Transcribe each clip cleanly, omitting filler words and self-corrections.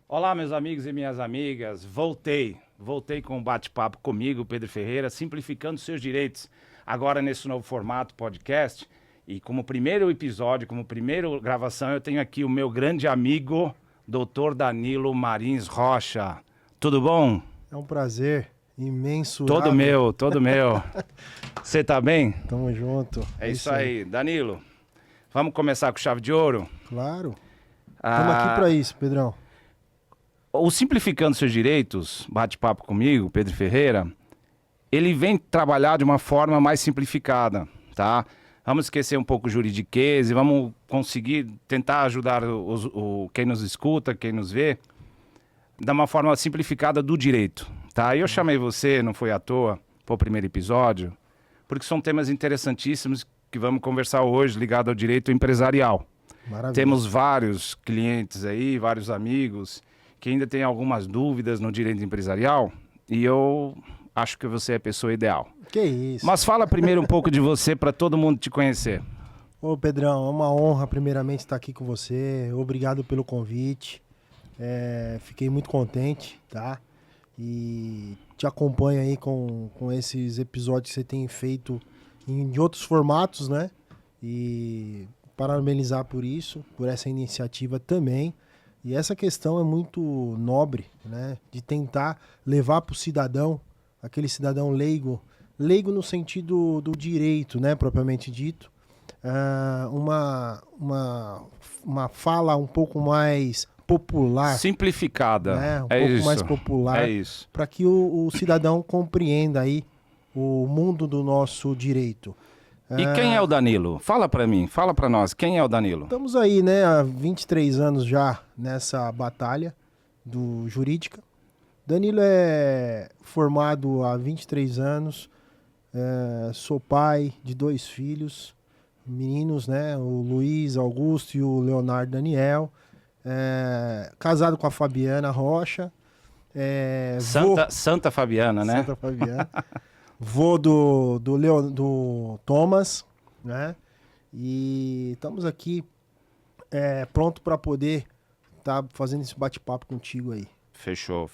Olá, meus amigos e minhas amigas. Voltei com um bate-papo comigo, Pedro Ferreira, simplificando seus direitos. Agora nesse novo formato podcast. E como primeiro episódio, como primeira gravação, eu tenho aqui o meu grande amigo, Dr. Danilo Marins Rocha. Tudo bom? É um prazer imensurável. Todo meu. Você tá bem? Tamo junto. É isso aí. Danilo, vamos começar com chave de ouro? Claro. Estamos aqui para isso, Pedrão. O Simplificando Seus Direitos, bate-papo comigo, Pedro Ferreira, ele vem trabalhar de uma forma mais simplificada, tá? Vamos esquecer um pouco o juridiquês e vamos conseguir tentar ajudar quem nos escuta, quem nos vê, de uma forma simplificada do direito, tá? Eu chamei você, não foi à toa, para o primeiro episódio, porque são temas interessantíssimos que vamos conversar hoje, ligado ao direito empresarial. Maravilha. Temos vários clientes aí, vários amigos que ainda têm algumas dúvidas no direito empresarial e eu acho que você é a pessoa ideal. Que isso. Mas fala primeiro um pouco de você para todo mundo te conhecer. Ô, Pedrão, é uma honra primeiramente estar aqui com você. Obrigado pelo convite. Fiquei muito contente, tá? E te acompanho aí com esses episódios que você tem feito em outros formatos, né? E parabenizar por isso, por essa iniciativa também. E essa questão é muito nobre, né? De tentar levar para o cidadão, aquele cidadão leigo no sentido do direito, né? Propriamente dito, uma fala um pouco mais popular. Simplificada. Né? Um pouco mais popular. É isso. Para que o cidadão compreenda aí o mundo do nosso direito. E quem é o Danilo? Fala para mim, fala para nós, quem é o Danilo? Estamos aí, né, há 23 anos já nessa batalha do jurídica. Danilo é formado há 23 anos, sou pai de 2 filhos, meninos, né, o Luiz Augusto e o Leonardo Daniel, casado com a Fabiana Rocha. Santa Fabiana, né? Santa Fabiana. Vô do Thomas, né? E estamos aqui pronto para poder estar fazendo esse bate-papo contigo aí. Fechou.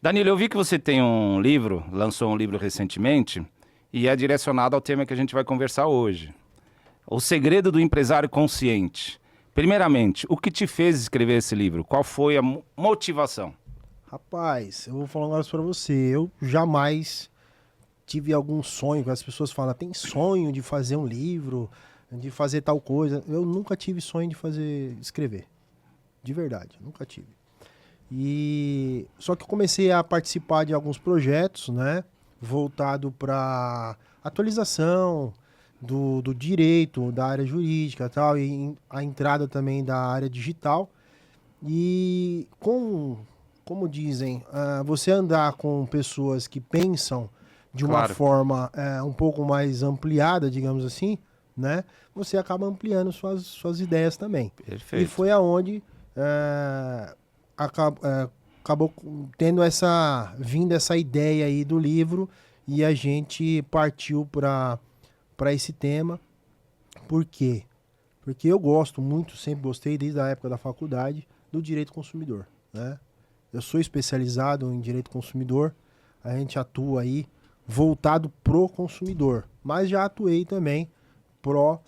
Danilo, eu vi que você tem um livro, lançou um livro recentemente, e é direcionado ao tema que a gente vai conversar hoje. O Segredo do Empresário Consciente. Primeiramente, o que te fez escrever esse livro? Qual foi a motivação? Rapaz, eu vou falar um negócio para você. Eu jamais tive algum sonho, as pessoas falam, tem sonho de fazer um livro, de fazer tal coisa. Eu nunca tive sonho de escrever. De verdade, nunca tive. E só que eu comecei a participar de alguns projetos, né, voltado para atualização do direito, da área jurídica, tal, e a entrada também da área digital. E como dizem, você andar com pessoas que pensam de uma forma um pouco mais ampliada, digamos assim, né? Você acaba ampliando suas ideias também. Perfeito. E foi aonde acabou tendo essa ideia aí do livro e a gente partiu para esse tema. Por quê? Porque eu gosto muito, sempre gostei desde a época da faculdade, do direito consumidor, né? Eu sou especializado em direito consumidor, a gente atua aí voltado pro consumidor, mas já atuei também pro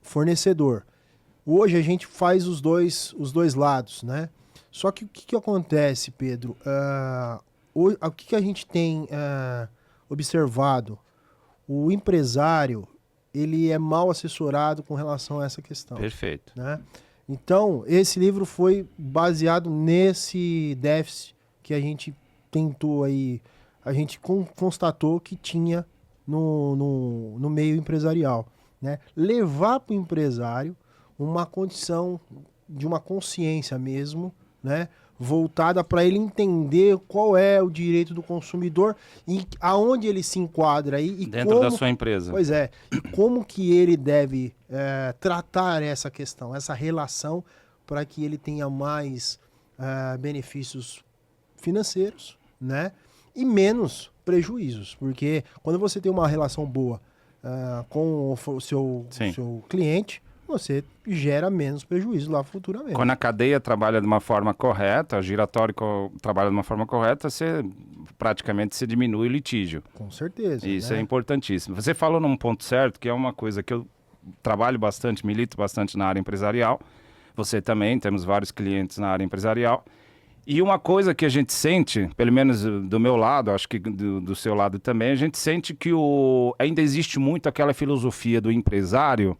fornecedor. Hoje a gente faz os dois lados, né? Só que o que acontece, Pedro? O que a gente tem observado? O empresário, ele é mal assessorado com relação a essa questão. Perfeito. Né? Então, esse livro foi baseado nesse déficit que a gente tentou aí, a gente constatou que tinha no meio empresarial, né? Levar para o empresário uma condição de uma consciência mesmo, né? Voltada para ele entender qual é o direito do consumidor e aonde ele se enquadra aí. E dentro da sua empresa. Pois é. E como que ele deve tratar essa questão, essa relação, para que ele tenha mais benefícios financeiros, né? E menos prejuízos. Porque quando você tem uma relação boa com o seu cliente, você gera menos prejuízo lá futuramente. Quando a cadeia trabalha de uma forma correta, a giratória trabalha de uma forma correta, você praticamente se diminui o litígio. Com certeza. Isso né? é importantíssimo. Você falou num ponto certo, que é uma coisa que eu trabalho bastante, milito bastante na área empresarial. Você também, temos vários clientes na área empresarial. E uma coisa que a gente sente, pelo menos do meu lado, acho que do seu lado também, a gente sente que ainda existe muito aquela filosofia do empresário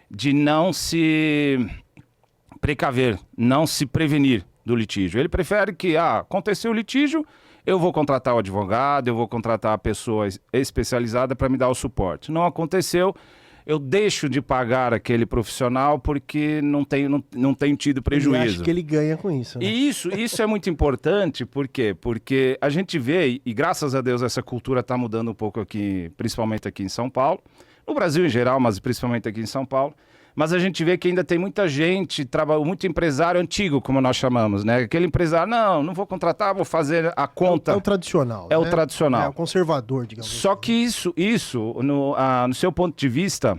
de não se precaver, não se prevenir do litígio. Ele prefere que, aconteceu o litígio, eu vou contratar o advogado, eu vou contratar a pessoa especializada para me dar o suporte. Não aconteceu, eu deixo de pagar aquele profissional porque não tenho tido prejuízo. Ele acha que ele ganha com isso. Né? E isso é muito importante, por quê? Porque a gente vê, e graças a Deus essa cultura está mudando um pouco aqui, principalmente aqui em São Paulo, no Brasil em geral, mas principalmente aqui em São Paulo, mas a gente vê que ainda tem muita gente, muito empresário antigo, como nós chamamos, né? Aquele empresário, não vou contratar, vou fazer a conta. É o tradicional. É o tradicional. É o conservador, digamos Só assim. que isso no seu ponto de vista,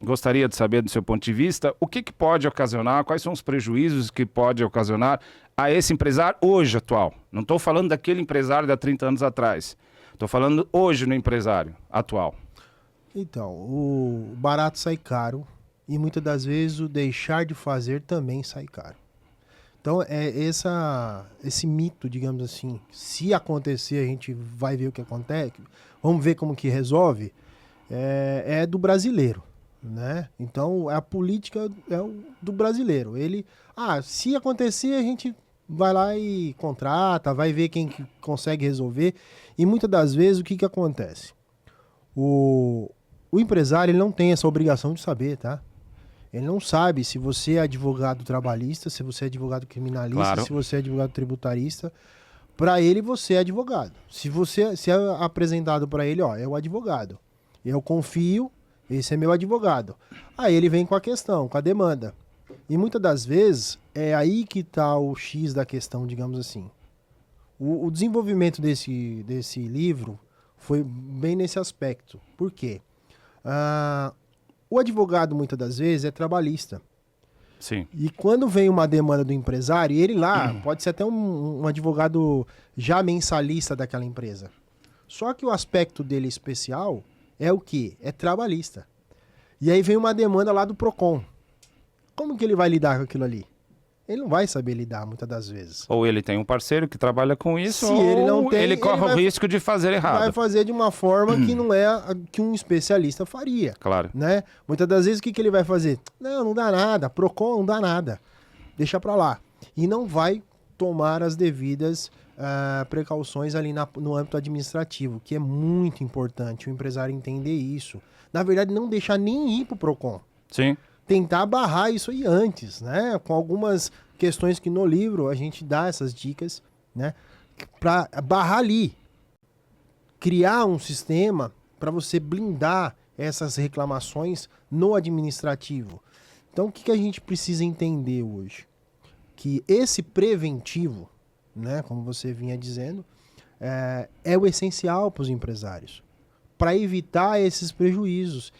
gostaria de saber do seu ponto de vista, o que pode ocasionar, quais são os prejuízos que pode ocasionar a esse empresário hoje atual. Não estou falando daquele empresário de há 30 anos atrás. Estou falando hoje no empresário atual. Então, o barato sai caro e muitas das vezes o deixar de fazer também sai caro. Então, esse mito, digamos assim, se acontecer, a gente vai ver o que acontece, vamos ver como que resolve, é do brasileiro, né? Então, a política do brasileiro. Ele, se acontecer, a gente vai lá e contrata, vai ver quem que consegue resolver. E muitas das vezes, o que acontece? O empresário, ele não tem essa obrigação de saber, tá? Ele não sabe se você é advogado trabalhista, se você é advogado criminalista, Claro. se você é advogado tributarista. Para ele, você é advogado. Se é apresentado para ele, é o advogado. Eu confio, esse é meu advogado. Aí ele vem com a questão, com a demanda. E muitas das vezes, é aí que está o X da questão, digamos assim. O desenvolvimento desse livro foi bem nesse aspecto. Por quê? O advogado, muitas das vezes, é trabalhista. Sim. E quando vem uma demanda do empresário, ele lá pode ser até um advogado já mensalista daquela empresa. Só que o aspecto dele especial é o quê? É trabalhista. E aí vem uma demanda lá do PROCON. Como que ele vai lidar com aquilo ali? Ele não vai saber lidar muitas das vezes. Ou ele tem um parceiro que trabalha com isso, Se ou ele não tem, ele corre ele o risco de fazer errado. Vai fazer de uma forma que não é a que um especialista faria. Claro. Né? Muitas das vezes o que ele vai fazer? Não dá nada, PROCON não dá nada. Deixa pra lá. E não vai tomar as devidas precauções ali no âmbito administrativo, que é muito importante o empresário entender isso. Na verdade, não deixar nem ir pro PROCON. Sim. Tentar barrar isso aí antes, né? Com algumas questões que no livro a gente dá essas dicas, né? Para barrar ali. Criar um sistema para você blindar essas reclamações no administrativo. Então, o que a gente precisa entender hoje? Que esse preventivo, né? Como você vinha dizendo, é o essencial para os empresários. Para evitar esses prejuízos.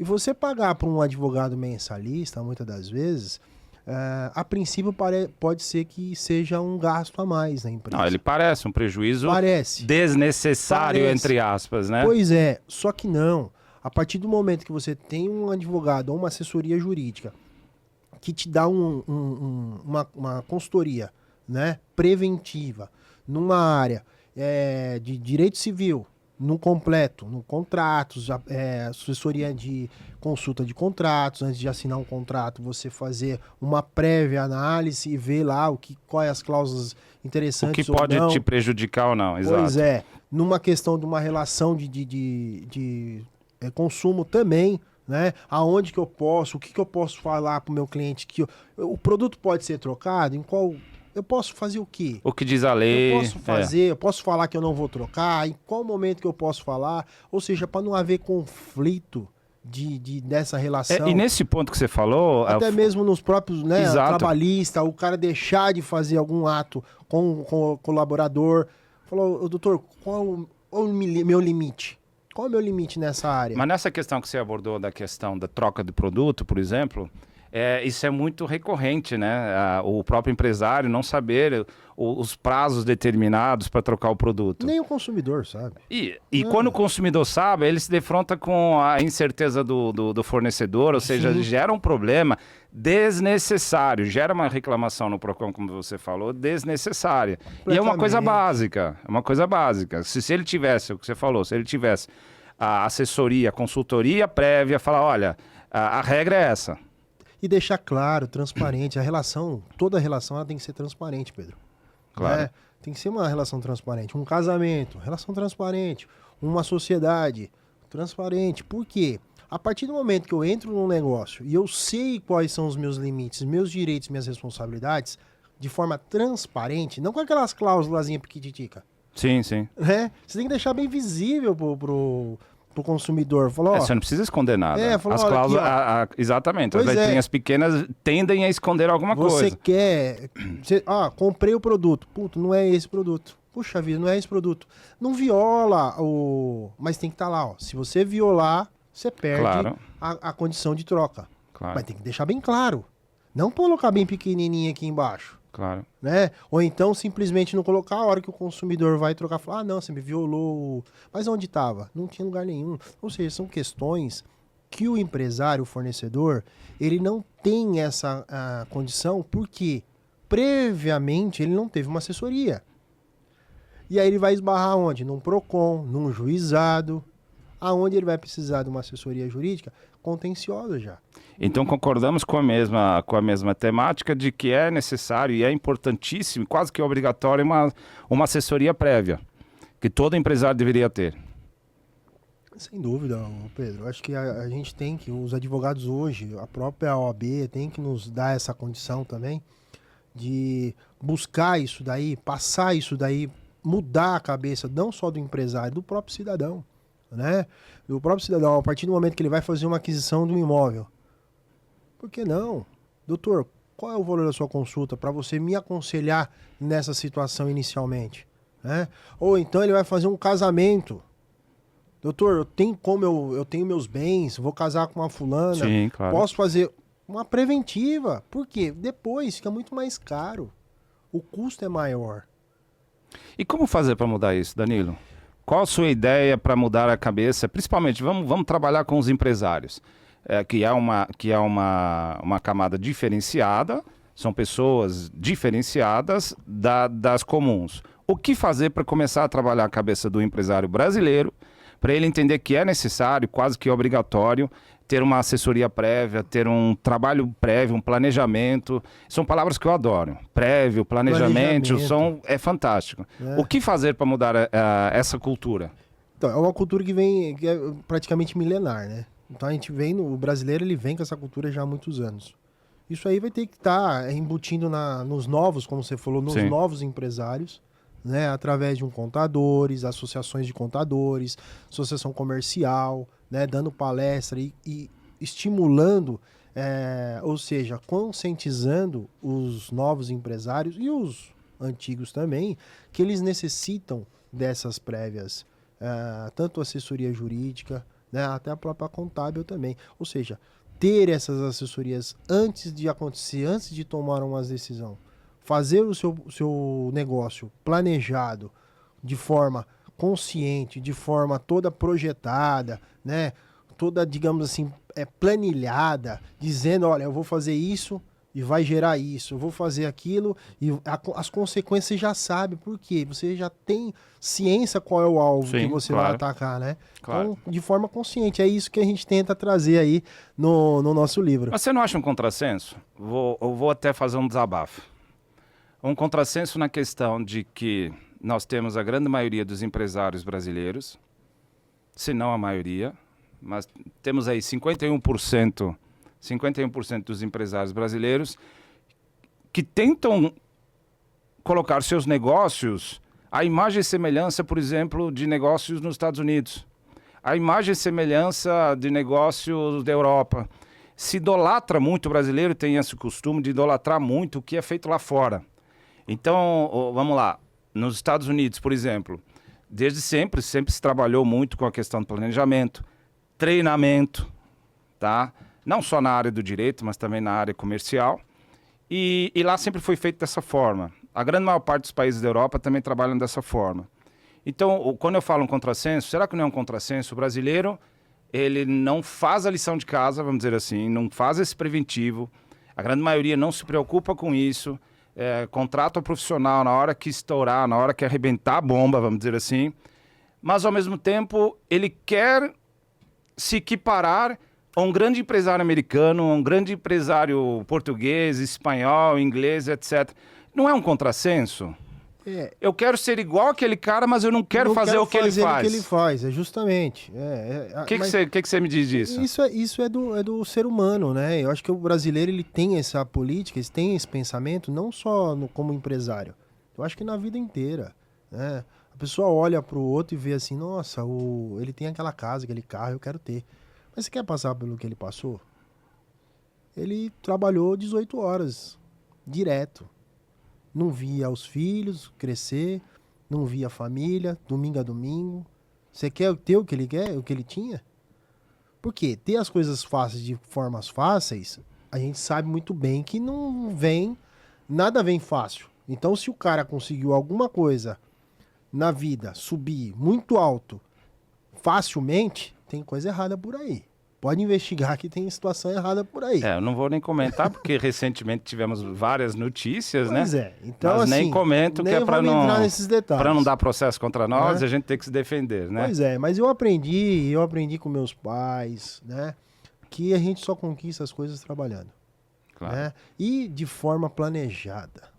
E você pagar para um advogado mensalista, muitas das vezes, a princípio pode ser que seja um gasto a mais na empresa. Não, ele parece um prejuízo Parece. desnecessário, entre aspas, né? Pois é, só que não. A partir do momento que você tem um advogado ou uma assessoria jurídica que te dá uma consultoria, né, preventiva numa área de direito civil, no completo, no contratos, assessoria de consulta de contratos, antes de assinar um contrato, você fazer uma prévia análise e ver lá quais as cláusulas interessantes o que pode ou não. te prejudicar ou não, exato. Pois é, numa questão de uma relação de consumo também, né? Aonde que eu posso, o que eu posso falar para o meu cliente que o produto pode ser trocado, em qual... Eu posso fazer o quê? O que diz a lei. Eu posso fazer, eu posso falar que eu não vou trocar, em qual momento que eu posso falar, ou seja, para não haver conflito dessa relação. E nesse ponto que você falou... Até mesmo nos próprios, né, Exato. trabalhista, o cara deixar de fazer algum ato com o colaborador. Falou, doutor, qual o meu limite? Qual é o meu limite nessa área? Mas nessa questão que você abordou, da questão da troca de produto, por exemplo, isso é muito recorrente, né? O próprio empresário não saber os prazos determinados para trocar o produto. Nem o consumidor sabe. E quando o consumidor sabe, ele se defronta com a incerteza do fornecedor, ou seja, gera um problema desnecessário, gera uma reclamação no PROCON, como você falou, desnecessária. E é uma coisa básica, Se ele tivesse, o que você falou, se ele tivesse a assessoria, a consultoria prévia, falar, olha, a regra é essa. E deixar claro, transparente, toda relação ela tem que ser transparente, Pedro. Claro. Né? Tem que ser uma relação transparente. Um casamento, relação transparente. Uma sociedade, transparente. Por quê? A partir do momento que eu entro num negócio e eu sei quais são os meus limites, meus direitos, minhas responsabilidades, de forma transparente, não com aquelas cláusulazinhas pequititica. Sim, sim. Né? Você tem que deixar bem visível pro consumidor. Falou, você não precisa esconder nada. Falou, as cláusulas, aqui, exatamente, pois as letrinhas pequenas tendem a esconder alguma coisa. Você quer... comprei o produto. Puto, não é esse produto. Puxa vida, não é esse produto. Não viola o... Mas tem que estar lá, ó. Se você violar, você perde a condição de troca. Claro. Mas tem que deixar bem claro. Não colocar bem pequenininho aqui embaixo. Claro. Né? Ou então simplesmente não colocar a hora que o consumidor vai trocar, falar, não, você me violou. Mas onde estava? Não tinha lugar nenhum. Ou seja, são questões que o empresário, o fornecedor, ele não tem essa condição porque previamente ele não teve uma assessoria. E aí ele vai esbarrar onde? Num PROCON, num juizado, aonde ele vai precisar de uma assessoria jurídica contenciosa já. Então concordamos com a mesma temática de que é necessário e é importantíssimo, quase que obrigatório, uma assessoria prévia, que todo empresário deveria ter. Sem dúvida, Pedro. Acho que a gente tem que, os advogados hoje, a própria OAB tem que nos dar essa condição também de buscar isso daí, passar isso daí, mudar a cabeça não só do empresário, do próprio cidadão. Né? O próprio cidadão, a partir do momento que ele vai fazer uma aquisição de um imóvel, por que não? Doutor, qual é o valor da sua consulta para você me aconselhar nessa situação inicialmente? Né? Ou então ele vai fazer um casamento. Doutor, eu tenho meus bens, vou casar com uma fulana, sim, claro. Posso fazer uma preventiva. Por quê? Depois fica muito mais caro. O custo é maior. E como fazer para mudar isso, Danilo? Qual a sua ideia para mudar a cabeça? Principalmente, vamos trabalhar com os empresários, que é uma camada diferenciada, são pessoas diferenciadas das comuns. O que fazer para começar a trabalhar a cabeça do empresário brasileiro, para ele entender que é necessário, quase que obrigatório, ter uma assessoria prévia, ter um trabalho prévio, um planejamento. São palavras que eu adoro. Prévio, planejamento. É fantástico. O que fazer para mudar essa cultura? Então, é uma cultura que é praticamente milenar, né? Então a gente o brasileiro ele vem com essa cultura já há muitos anos. Isso aí vai ter que estar embutindo nos novos, como você falou, nos Sim. novos empresários, né? Através de contadores, associações de contadores, associação comercial, né? Dando palestra e estimulando, ou seja, conscientizando os novos empresários e os antigos também, que eles necessitam dessas prévias, tanto assessoria jurídica, né? Até a própria contábil também. Ou seja, ter essas assessorias antes de acontecer, antes de tomar uma decisão. Fazer o seu negócio planejado de forma consciente, de forma toda projetada, né? Toda, digamos assim, planilhada, dizendo, olha, eu vou fazer isso e vai gerar isso, eu vou fazer aquilo e as consequências você já sabe, por quê? Você já tem ciência qual é o alvo que você vai atacar, né? Claro. Então, de forma consciente, é isso que a gente tenta trazer aí no nosso livro. Mas você não acha um contrassenso? Eu vou até fazer um desabafo. Um contrassenso na questão de que nós temos a grande maioria dos empresários brasileiros, se não a maioria, mas temos aí 51% dos empresários brasileiros que tentam colocar seus negócios à imagem e semelhança, por exemplo, de negócios nos Estados Unidos, a imagem e semelhança de negócios da Europa. Se idolatra muito, o brasileiro tem esse costume de idolatrar muito o que é feito lá fora. Então, vamos lá, nos Estados Unidos, por exemplo, Desde sempre se trabalhou muito com a questão do planejamento, treinamento, tá? Não só na área do direito, mas também na área comercial. E lá sempre foi feito dessa forma. A grande maior parte dos países da Europa também trabalham dessa forma. Então, quando eu falo um contrassenso, será que não é um contrassenso? O brasileiro, ele não faz a lição de casa, vamos dizer assim, não faz esse preventivo. A grande maioria não se preocupa com isso. Contrata o profissional na hora que estourar, na hora que arrebentar a bomba, vamos dizer assim. Mas, ao mesmo tempo, ele quer se equiparar a um grande empresário americano, a um grande empresário português, espanhol, inglês, etc. Não é um contrassenso? Eu quero ser igual aquele cara, mas eu não quero fazer o que ele faz. O que ele faz, justamente. O que você me diz disso? Isso é do ser humano, né? Eu acho que o brasileiro ele tem essa política, ele tem esse pensamento, não só como empresário. Eu acho que na vida inteira, né? A pessoa olha pro outro e vê assim, nossa, ele tem aquela casa, aquele carro, eu quero ter. Mas você quer passar pelo que ele passou? Ele trabalhou 18 horas, direto. Não via os filhos crescer, não via a família, domingo a domingo. Você quer ter o que ele quer, o que ele tinha? Por quê? Ter as coisas fáceis de formas fáceis, a gente sabe muito bem que não vem, nada vem fácil. Então, se o cara conseguiu alguma coisa na vida subir muito alto, facilmente, tem coisa errada por aí. Pode investigar que tem situação errada por aí. Eu não vou nem comentar, porque recentemente tivemos várias notícias, pois né? É. Então, mas assim, nem comento, nem que é para não dar processo contra nós, né? A gente tem que se defender, né? Pois é, mas eu aprendi com meus pais, né? Que a gente só conquista as coisas trabalhando. Claro. Né? E de forma planejada.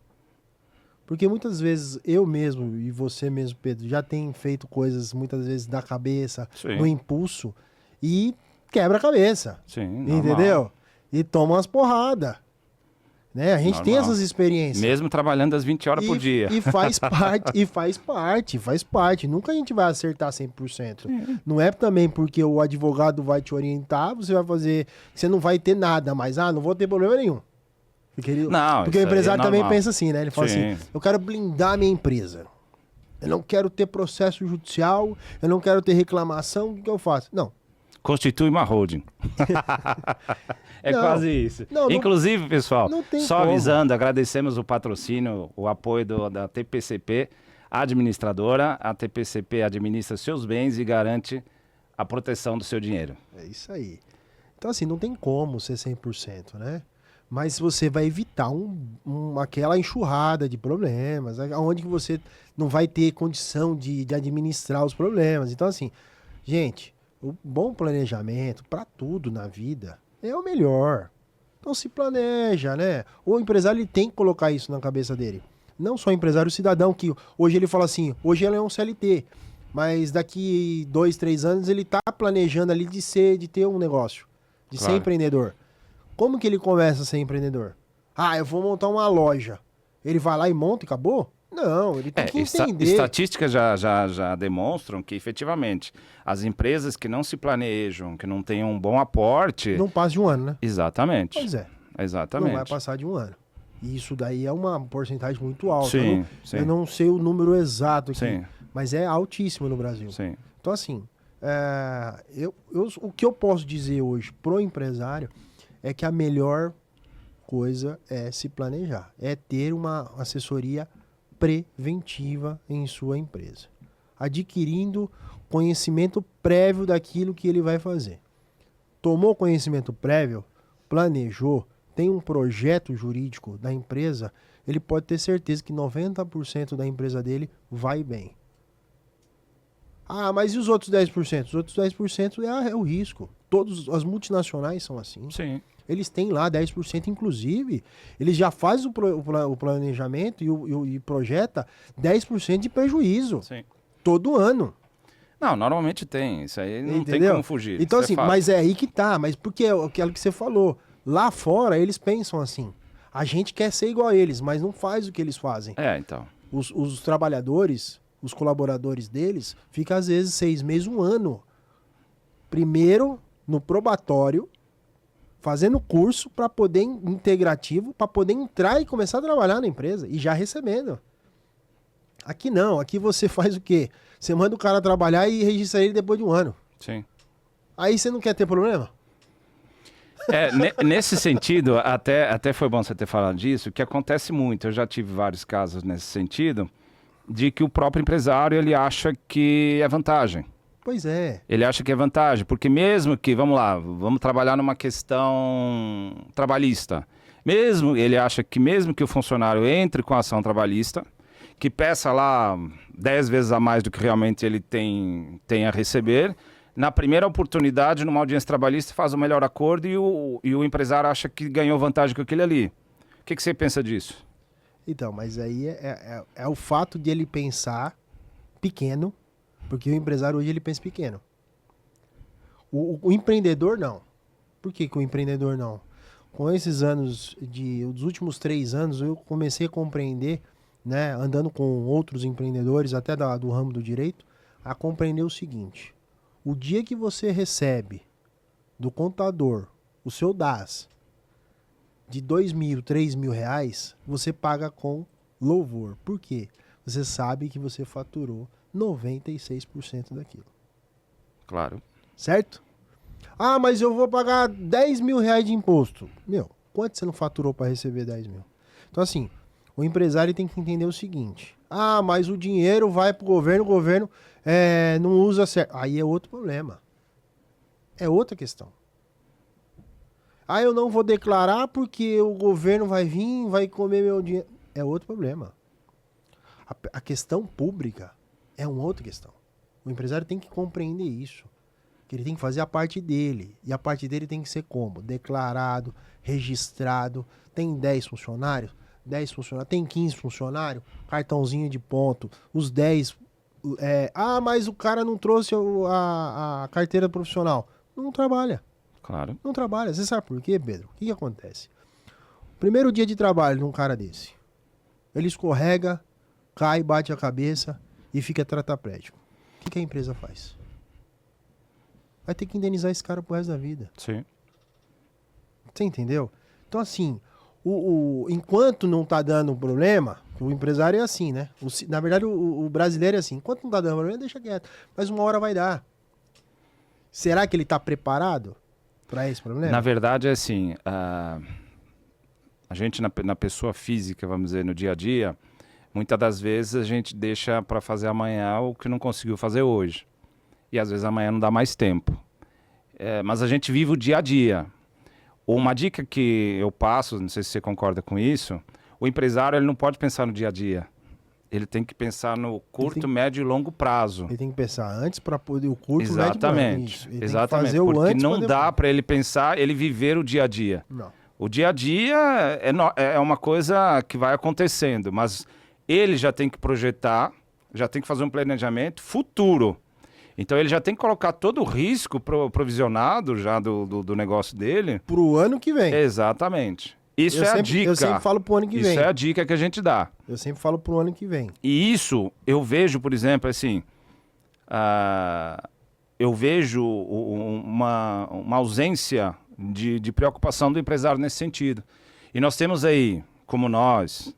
Porque muitas vezes eu mesmo e você mesmo, Pedro, já tem feito coisas muitas vezes da cabeça, Sim. no impulso, e quebra a cabeça. Sim, entendeu? normal. E toma umas porradas. Né? A gente Normal. tem essas experiências. Mesmo trabalhando às 20 horas por dia. E faz parte. Nunca a gente vai acertar 100%. Não é também porque o advogado vai te orientar, você vai fazer, você não vai ter nada, mas não vou ter problema nenhum. Porque o empresário também pensa assim, né? Ele fala assim, eu quero blindar a minha empresa. Eu não quero ter processo judicial, eu não quero ter reclamação, o que eu faço? Não. Constitui uma holding. Quase isso. Inclusive, pessoal, só avisando, agradecemos o patrocínio, o apoio da TPCP administradora. A TPCP administra seus bens e garante a proteção do seu dinheiro. É isso aí. Então, assim, não tem como ser 100%, né? Mas você vai evitar aquela enxurrada de problemas, onde você não vai ter condição de administrar os problemas. Então, assim, gente... O bom planejamento para tudo na vida é o melhor. Então se planeja, né? O empresário ele tem que colocar isso na cabeça dele. Não só o empresário, o cidadão que hoje ele fala assim, hoje ele é um CLT, mas daqui 2, 3 anos ele tá planejando ali de ter um negócio, de ser empreendedor. Como que ele começa a ser empreendedor? Eu vou montar uma loja. Ele vai lá e monta e acabou? Não, ele tem que entender. Estatísticas já demonstram que, efetivamente, as empresas que não se planejam, que não têm um bom aporte... Não passa de um ano, né? Exatamente. Pois é. Exatamente. Não vai passar de um ano. E isso daí é uma porcentagem muito alta. Sim, eu não sei o número exato aqui, sim, mas é altíssimo no Brasil. Sim. Então, assim, o que eu posso dizer hoje pro empresário é que a melhor coisa é se planejar. É ter uma assessoria preventiva em sua empresa, adquirindo conhecimento prévio daquilo que ele vai fazer. Tomou conhecimento prévio, planejou, tem um projeto jurídico da empresa, ele pode ter certeza que 90% da empresa dele vai bem. Mas e os outros 10%? Os outros 10% é o risco. As multinacionais são assim. Sim. Eles têm lá 10%, inclusive, eles já fazem o planejamento e projeta 10% de prejuízo. Sim. Todo ano. Não, normalmente tem. Isso aí não Entendeu? tem como fugir. Então, assim, mas é aí que tá. Mas porque é aquilo que você falou. Lá fora, eles pensam assim. A gente quer ser igual a eles, mas não faz o que eles fazem. Então. Os trabalhadores, os colaboradores deles, ficam às vezes 6 meses, 1 ano. Primeiro, no probatório, fazendo curso para poder integrativo, para poder entrar e começar a trabalhar na empresa e já recebendo. Aqui não, aqui você faz o quê? Você manda o cara trabalhar e registra ele depois de um ano. Sim. Aí você não quer ter problema? Nesse sentido, até foi bom você ter falado disso, que acontece muito, eu já tive vários casos nesse sentido, de que o próprio empresário, ele acha que é vantagem. Pois é. Ele acha que é vantagem, porque mesmo que, vamos lá, vamos trabalhar numa questão trabalhista. Ele acha que mesmo que o funcionário entre com a ação trabalhista, que peça lá 10 vezes a mais do que realmente ele tem a receber, na primeira oportunidade, numa audiência trabalhista, faz o melhor acordo e o empresário acha que ganhou vantagem com aquele ali. O que você pensa disso? Então, mas aí é o fato de ele pensar pequeno, porque o empresário hoje ele pensa pequeno. O empreendedor não. Por que o empreendedor não? Com esses anos, dos últimos 3 anos, eu comecei a compreender, né, andando com outros empreendedores, até do ramo do direito, a compreender o seguinte: o dia que você recebe do contador o seu DAS de 2.000, 3.000 reais, você paga com louvor. Por quê? Você sabe que você faturou 96% daquilo. Claro. Certo? Ah, mas eu vou pagar 10.000 reais de imposto. Meu, quanto você não faturou para receber 10.000? Então, assim, o empresário tem que entender o seguinte: ah, mas o dinheiro vai pro governo, o governo não usa certo. Aí é outro problema. É outra questão. Ah, eu não vou declarar porque o governo vai vir, vai comer meu dinheiro. É outro problema. A questão pública é uma outra questão. O empresário tem que compreender isso. Que ele tem que fazer a parte dele. E a parte dele tem que ser como? Declarado, registrado. Tem 10 funcionários? 10 funcionários. Tem 15 funcionários? Cartãozinho de ponto. Os 10... mas o cara não trouxe a carteira profissional. Não trabalha. Claro. Não trabalha. Você sabe por quê, Pedro? O que acontece? Primeiro dia de trabalho de um cara desse. Ele escorrega, cai, bate a cabeça e fica tetraplégico. O que a empresa faz? Vai ter que indenizar esse cara pro resto da vida. Sim. Você entendeu? Então, assim, enquanto não tá dando problema, o empresário é assim, né? Na verdade, o brasileiro é assim. Enquanto não tá dando problema, deixa quieto. Mas uma hora vai dar. Será que ele tá preparado para esse problema? Na verdade, é assim, a gente na pessoa física, vamos dizer, no dia a dia, muitas das vezes a gente deixa para fazer amanhã o que não conseguiu fazer hoje. E às vezes amanhã não dá mais tempo. Mas a gente vive o dia a dia. Uma dica que eu passo, não sei se você concorda com isso, o empresário ele não pode pensar no dia a dia. Ele tem que pensar no curto, médio e longo prazo. Ele tem que pensar antes para poder o curto, exatamente, médio e exatamente. Fazer porque antes não dá para ele pensar, ele viver o dia a dia. Não. O dia a dia é uma coisa que vai acontecendo, mas ele já tem que projetar, já tem que fazer um planejamento futuro. Então ele já tem que colocar todo o risco provisionado já do negócio dele. Pro ano que vem. Exatamente. Isso a dica. Eu sempre falo pro ano que vem. Isso é a dica que a gente dá. Eu sempre falo pro ano que vem. E isso eu vejo, por exemplo, assim, eu vejo uma ausência de preocupação do empresário nesse sentido. E nós temos aí, como nós,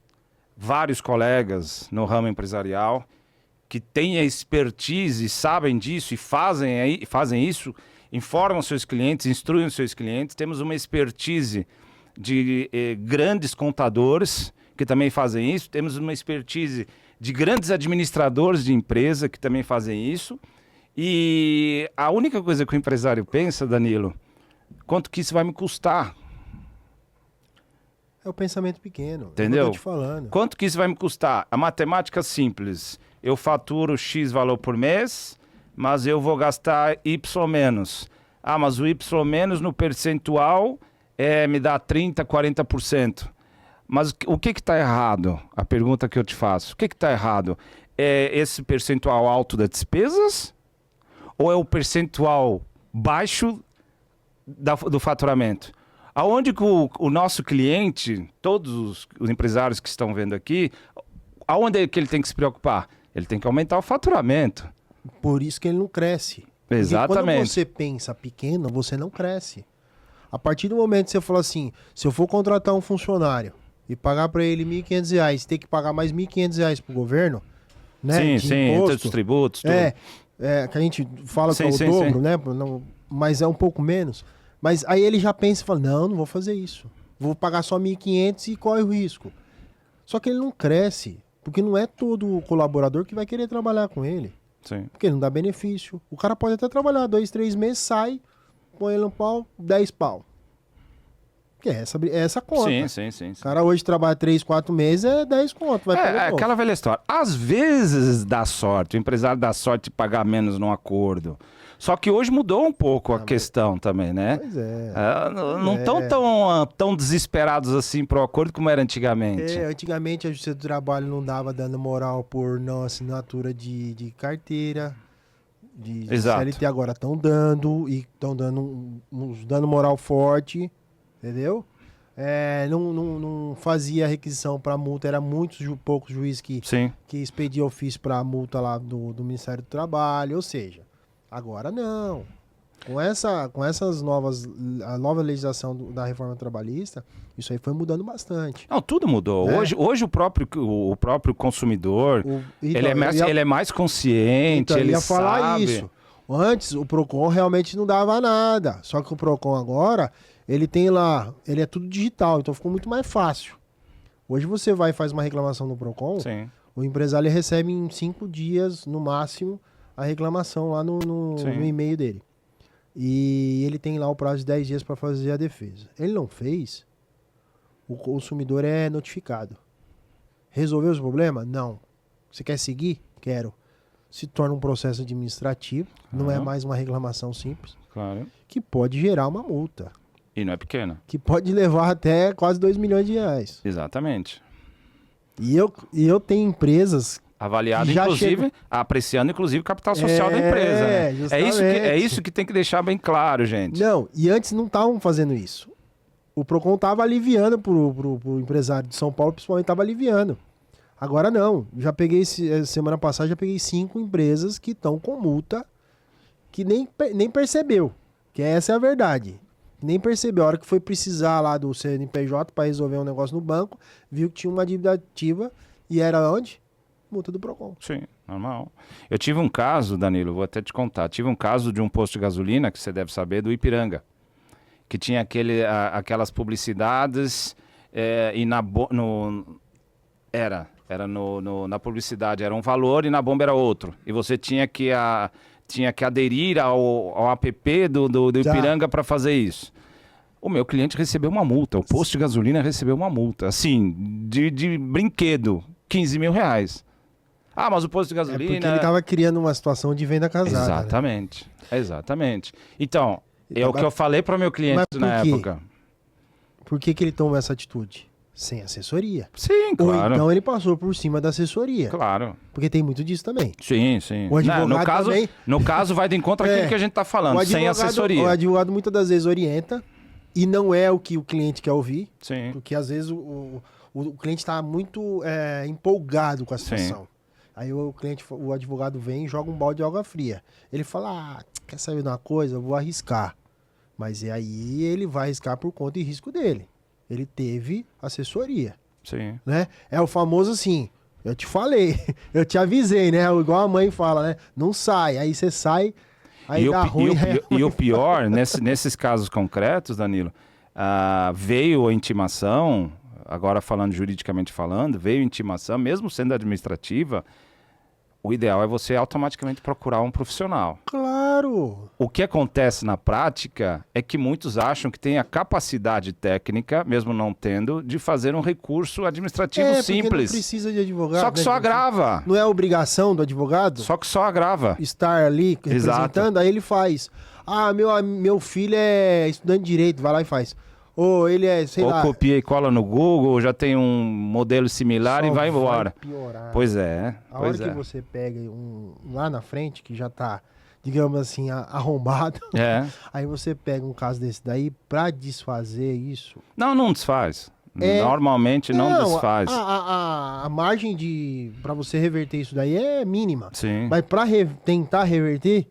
vários colegas no ramo empresarial que têm a expertise, sabem disso e fazem isso, informam seus clientes, instruem seus clientes. Temos uma expertise de grandes contadores que também fazem isso. Temos uma expertise de grandes administradores de empresa que também fazem isso. E a única coisa que o empresário pensa, Danilo, quanto que isso vai me custar? É o pensamento pequeno. Entendeu? Eu tô te falando. Quanto que isso vai me custar? A matemática é simples. Eu faturo X valor por mês, mas eu vou gastar Y menos. Ah, mas o Y menos no percentual me dá 30%, 40%. Mas o que está errado? A pergunta que eu te faço. O que está errado? É esse percentual alto das despesas? Ou é o percentual baixo do faturamento? Aonde que o nosso cliente, todos os empresários que estão vendo aqui, aonde é que ele tem que se preocupar? Ele tem que aumentar o faturamento. Por isso que ele não cresce. Exatamente. Porque quando você pensa pequeno, você não cresce. A partir do momento que você fala assim, se eu for contratar um funcionário e pagar para ele R$ 1.500, ter que pagar mais R$ 1.500 pro governo, né? Sim, de sim, imposto. entre os tributos, tudo. Que a gente fala que é o Sim, dobro, sim. né? Não, mas é um pouco menos. Mas aí ele já pensa e fala, não vou fazer isso. Vou pagar só 1.500 e corre o risco. Só que ele não cresce, porque não é todo colaborador que vai querer trabalhar com ele. Sim. Porque ele não dá benefício. O cara pode até trabalhar 2, 3 meses, sai, põe ele no pau, 10 pau. Que é essa conta. Sim. O cara hoje trabalha 3, 4 meses, é 10 conto. Vai É aquela velha história. Às vezes dá sorte, o empresário dá sorte de pagar menos num acordo. Só que hoje mudou um pouco a questão também, né? Pois é. Não estão tão desesperados assim pro acordo como era antigamente. Antigamente a Justiça do Trabalho não dava dano moral por não assinatura de carteira, de Exato. CLT. Agora estão dando, e estão dando uns dano moral forte, entendeu? Não fazia requisição para multa, era poucos juízes que expedia ofício para multa lá do Ministério do Trabalho, ou seja, agora não. Com essas a nova legislação da reforma trabalhista, isso aí foi mudando bastante. Não, tudo mudou. Né? Hoje o próprio consumidor, ele é mais consciente, ele ia sabe. falar isso. Antes, o PROCON realmente não dava nada. Só que o PROCON agora, ele tem lá, ele é tudo digital, então ficou muito mais fácil. Hoje você vai e faz uma reclamação no PROCON, o empresário recebe em 5 dias, no máximo, a reclamação lá no e-mail dele. E ele tem lá o prazo de 10 dias para fazer a defesa. Ele não fez, o consumidor é notificado. Resolveu o problema? Não. Você quer seguir? Quero. Se torna um processo administrativo, não é mais uma reclamação simples, que pode gerar uma multa. E não é pequena. Que pode levar até quase 2 milhões de reais. Exatamente. E eu tenho empresas... Avaliado, inclusive, apreciando, inclusive, o capital social da empresa. Né? É isso que tem que deixar bem claro, gente. Não, e antes não estavam fazendo isso. O PROCON estava aliviando pro empresário de São Paulo, principalmente estava aliviando. Agora não. Já peguei, semana passada, já peguei 5 empresas que estão com multa que nem percebeu. Que essa é a verdade. Nem percebeu. A hora que foi precisar lá do CNPJ para resolver um negócio no banco, viu que tinha uma dívida ativa e era onde? Multa do PROCON. Sim, normal. Eu tive um caso, Danilo, vou até te contar. Tive um caso de um posto de gasolina, que você deve saber, do Ipiranga. Que tinha aquelas publicidades e na na publicidade era um valor e na bomba era outro. E você tinha que aderir ao app do Ipiranga para fazer isso. O meu cliente recebeu uma multa, o posto de gasolina recebeu uma multa, assim, de brinquedo, 15 mil reais. Ah, mas o posto de gasolina... porque ele estava criando uma situação de venda casada. Exatamente, né? Exatamente. Então, o que eu falei para o meu cliente na época. Por que ele tomou essa atitude? Sem assessoria. Sim, claro. Ou então ele passou por cima da assessoria. Claro. Porque tem muito disso também. Sim. O advogado no caso, vai de encontro àquilo que a gente está falando, sem assessoria. O advogado muitas das vezes orienta e não é o que o cliente quer ouvir. Sim. Porque às vezes o cliente está muito empolgado com a situação. Sim. Aí o advogado vem e joga um balde de água fria. Ele fala, quer saber de uma coisa? Eu vou arriscar. Mas aí ele vai arriscar por conta e risco dele. Ele teve assessoria. Sim. Né? É o famoso assim, eu te falei, eu te avisei, né? Igual a mãe fala, né? Não sai. Aí você sai, aí dá ruim. E o pior, nesses casos concretos, Danilo, veio a intimação, agora falando juridicamente falando, veio intimação, mesmo sendo administrativa, o ideal é você automaticamente procurar um profissional. Claro! O que acontece na prática é que muitos acham que tem a capacidade técnica, mesmo não tendo, de fazer um recurso administrativo simples. Não precisa de advogado. Só que só agrava. Não é obrigação do advogado? Só que só agrava. Estar ali representando, aí ele faz. Meu filho é estudante de direito, vai lá e faz. Ou ele é, sei lá... Ou copia e cola no Google, já tem um modelo similar e vai embora. Vai piorar. Pois é. A hora que você pega lá na frente, que já tá, digamos assim, arrombado, aí você pega um caso desse daí pra desfazer isso... Não desfaz. Normalmente não desfaz. A margem pra você reverter isso daí é mínima. Sim. Mas pra tentar reverter,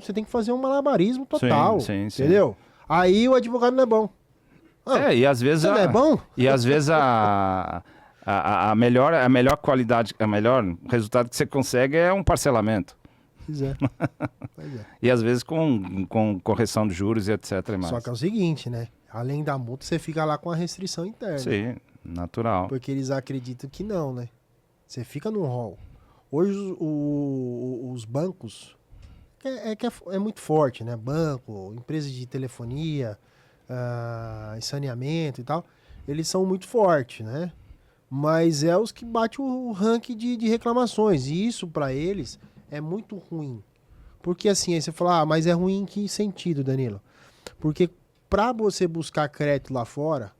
você tem que fazer um malabarismo total. Sim. Entendeu? Aí o advogado não é bom. E às vezes... Não é bom? E às vezes A melhor qualidade, o melhor resultado que você consegue é um parcelamento. Pois é. Pois é. E às vezes com correção de juros e etc. e mais. Só que é o seguinte, né? Além da multa, você fica lá com a restrição interna. Sim, natural. Porque eles acreditam que não, né? Você fica num rol. Hoje os bancos é muito forte, né? Banco, empresas de telefonia, saneamento e tal, eles são muito fortes, né? Mas é os que batem o ranking de reclamações. E isso, para eles, é muito ruim. Porque assim, aí você fala, mas é ruim em que sentido, Danilo? Porque para você buscar crédito lá fora,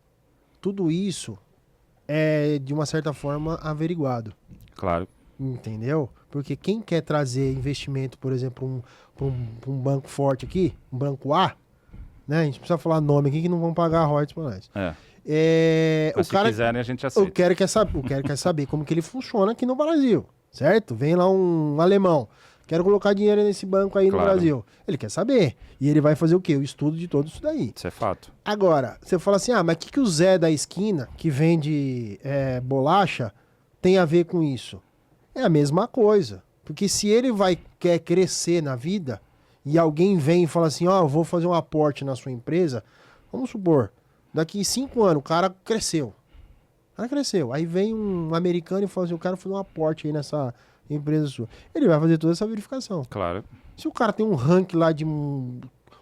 tudo isso é, de uma certa forma, averiguado. Claro. Entendeu? Porque quem quer trazer investimento, por exemplo, para um banco forte aqui, um banco A, né? A gente precisa falar nome aqui que não vão pagar royalties para nós. Mas se quiserem, a gente aceita. O cara quer saber como que ele funciona aqui no Brasil, certo? Vem lá um alemão, quero colocar dinheiro nesse banco aí no Brasil. Ele quer saber. E ele vai fazer o quê? O estudo de todo isso daí. Isso é fato. Agora, você fala assim, mas o que o Zé da esquina, que vende bolacha, tem a ver com isso? É a mesma coisa. Porque se ele quer crescer na vida e alguém vem e fala assim, eu vou fazer um aporte na sua empresa, vamos supor, daqui 5 anos o cara cresceu. Aí vem um americano e fala assim, eu quero fazer um aporte aí nessa empresa sua. Ele vai fazer toda essa verificação. Claro. Se o cara tem um ranking lá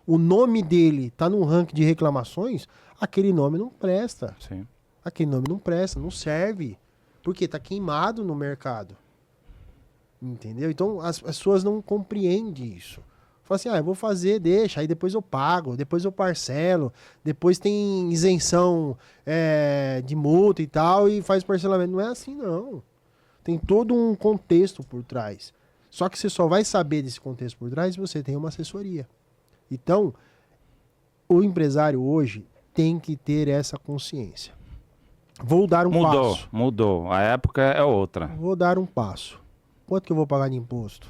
o nome dele tá num ranking de reclamações, aquele nome não presta. Sim. Aquele nome não presta, não serve. Porque tá queimado no mercado. Entendeu? Então as pessoas não compreendem isso. Fala assim, eu vou fazer, deixa, aí depois eu pago, depois eu parcelo, depois tem isenção de multa e tal, e faz parcelamento. Não é assim, não. Tem todo um contexto por trás. Só que você só vai saber desse contexto por trás se você tem uma assessoria. Então, o empresário hoje tem que ter essa consciência. Vou dar um passo. Mudou. A época é outra. Vou dar um passo. Quanto que eu vou pagar de imposto?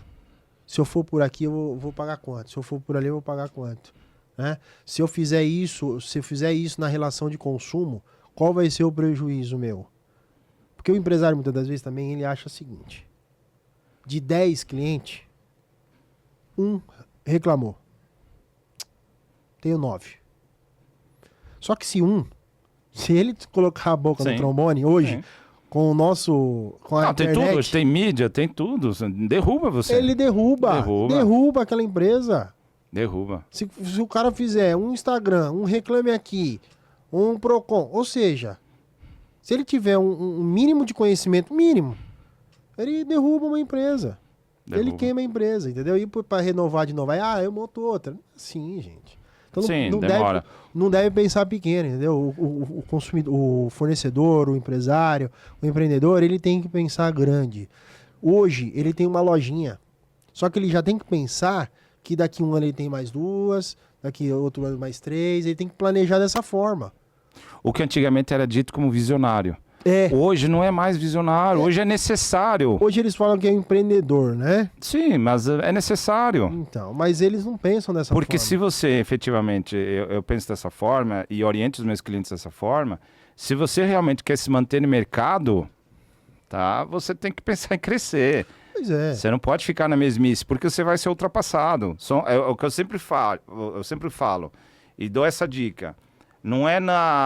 Se eu for por aqui, eu vou pagar quanto? Se eu for por ali, eu vou pagar quanto? Né? Se eu fizer isso na relação de consumo, qual vai ser o prejuízo meu? Porque o empresário, muitas das vezes, também, ele acha o seguinte. De 10 clientes, 1 reclamou. Tenho 9. Só que se ele colocar a boca no trombone hoje, com a tem internet, tudo, tem mídia, tem tudo, derruba você. Ele derruba aquela empresa. Derruba. Se o cara fizer um Instagram, um Reclame Aqui, um Procon, ou seja, se ele tiver um mínimo de conhecimento, ele derruba uma empresa. Ele queima a empresa, entendeu? E para renovar de novo, eu monto outra. Sim, gente. Então demora. Não deve pensar pequeno, entendeu? O consumidor, o fornecedor, o empresário, o empreendedor, ele tem que pensar grande. Hoje, ele tem uma lojinha. Só que ele já tem que pensar que daqui 1 ano ele tem mais 2, daqui outro ano mais 3, ele tem que planejar dessa forma. O que antigamente era dito como visionário. Hoje não é mais visionário, hoje é necessário. Hoje eles falam que é empreendedor, né? Sim, mas é necessário. Então, mas eles não pensam dessa forma. Porque se você, efetivamente, eu penso dessa forma e oriento os meus clientes dessa forma, se você realmente quer se manter no mercado, tá? Você tem que pensar em crescer. Pois é. Você não pode ficar na mesmice, porque você vai ser ultrapassado. É o que eu sempre falo e dou essa dica. Não é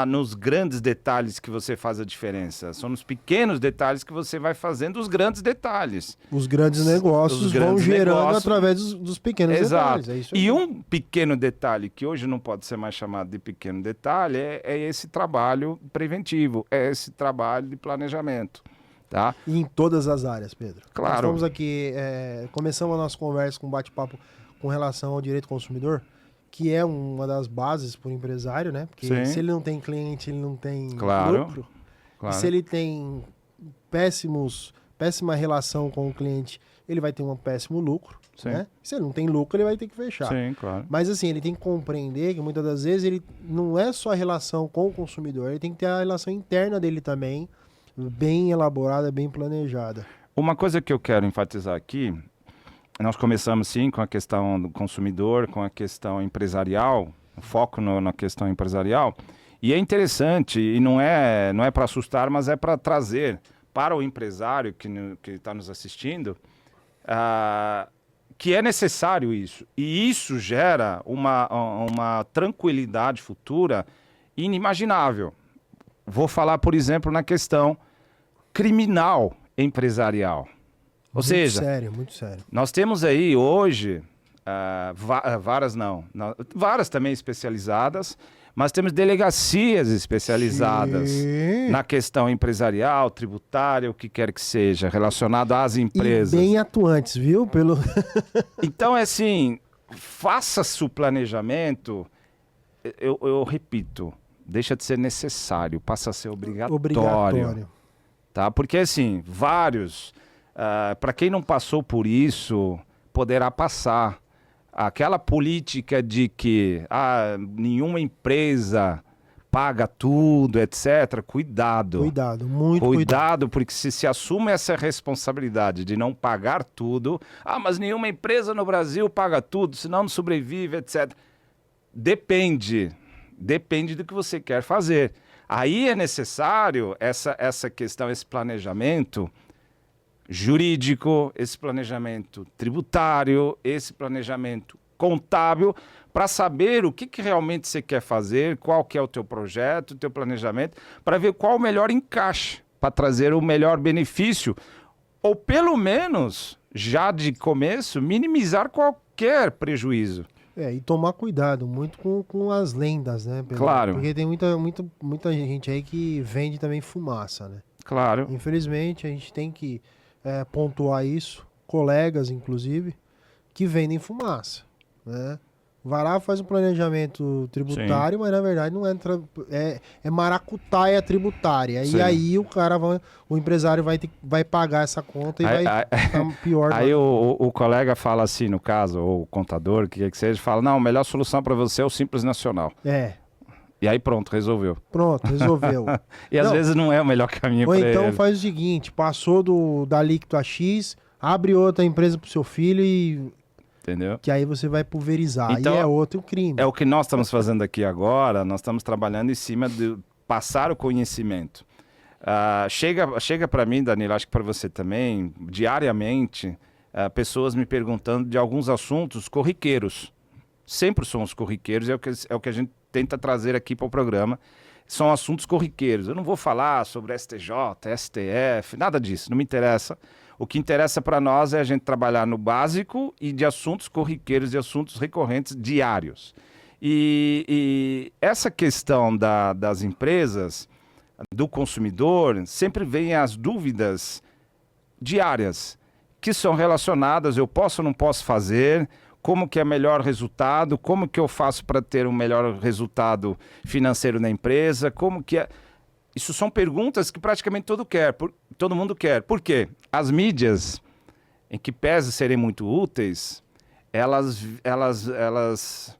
nos grandes detalhes que você faz a diferença. São nos pequenos detalhes que você vai fazendo os grandes detalhes. Os grandes negócios vão gerando através dos pequenos detalhes. É isso aí. E um pequeno detalhe, que hoje não pode ser mais chamado de pequeno detalhe, é esse trabalho preventivo, é esse trabalho de planejamento. Tá? E em todas as áreas, Pedro. Claro. Nós estamos aqui, começamos a nossa conversa com um bate-papo com relação ao direito do consumidor, que é uma das bases para o empresário, né? Porque se ele não tem cliente, ele não tem lucro. Claro. E se ele tem péssima relação com o cliente, ele vai ter um péssimo lucro. Né? Se ele não tem lucro, ele vai ter que fechar. Sim, claro. Mas assim, ele tem que compreender que muitas das vezes ele não é só a relação com o consumidor, ele tem que ter a relação interna dele também, bem elaborada, bem planejada. Uma coisa que eu quero enfatizar aqui, nós começamos sim com a questão do consumidor, com a questão empresarial, foco na questão empresarial, E é interessante, e não é para assustar, mas é para trazer para o empresário que está nos assistindo, que é necessário isso. E isso gera uma tranquilidade futura inimaginável. Vou falar, por exemplo, na questão criminal empresarial. Ou seja, muito sério. nós temos aí hoje várias também especializadas, mas temos delegacias especializadas Sim. na questão empresarial, tributária, o que quer que seja, relacionado às empresas. E bem atuantes, viu? Então, é assim, faça-se o planejamento, eu repito, deixa de ser necessário, passa a ser obrigatório. Tá? Porque, assim, para quem não passou por isso, poderá passar. Aquela política de que nenhuma empresa paga tudo, etc. Cuidado. Cuidado, muito cuidado. Porque se assume essa responsabilidade de não pagar tudo, mas nenhuma empresa no Brasil paga tudo, senão não sobrevive, etc. Depende do que você quer fazer. Aí é necessário essa questão, esse planejamento jurídico, esse planejamento tributário, esse planejamento contábil, para saber o que realmente você quer fazer, qual que é o teu projeto, o teu planejamento, para ver qual o melhor encaixe, para trazer o melhor benefício, ou pelo menos, já de começo, minimizar qualquer prejuízo. E tomar cuidado muito com as lendas, né? Claro. Porque tem muita gente aí que vende também fumaça, né? Claro. Infelizmente, a gente tem que pontuar isso, colegas, inclusive, que vendem fumaça, né? Vai lá, faz um planejamento tributário, mas na verdade não é maracutaia tributária. Sim. E aí o empresário vai pagar essa conta e vai ficar pior. Aí o colega fala assim, no caso, ou o contador, que seja, fala, não, a melhor solução para você é o Simples Nacional. E aí pronto, resolveu. E às vezes não é o melhor caminho para ele. Ou então faz o seguinte, passou da alíquota X, abre outra empresa pro seu filho e... Entendeu? Que aí você vai pulverizar, então, aí é outro crime. É o que nós estamos fazendo aqui agora, nós estamos trabalhando em cima de passar o conhecimento. Chega para mim, Danilo, acho que para você também, diariamente, pessoas me perguntando de alguns assuntos corriqueiros. Sempre são os corriqueiros, é o que a gente tenta trazer aqui para o programa. São assuntos corriqueiros. Eu não vou falar sobre STJ, STF, nada disso, não me interessa. O que interessa para nós é a gente trabalhar no básico e de assuntos corriqueiros, de assuntos recorrentes diários. E essa questão das empresas, do consumidor, sempre vem as dúvidas diárias, que são relacionadas, eu posso ou não posso fazer, como que é melhor resultado, como que eu faço para ter um melhor resultado financeiro na empresa, como que é... Isso são perguntas que praticamente todo mundo quer. Por quê? As mídias, em que pese serem muito úteis, elas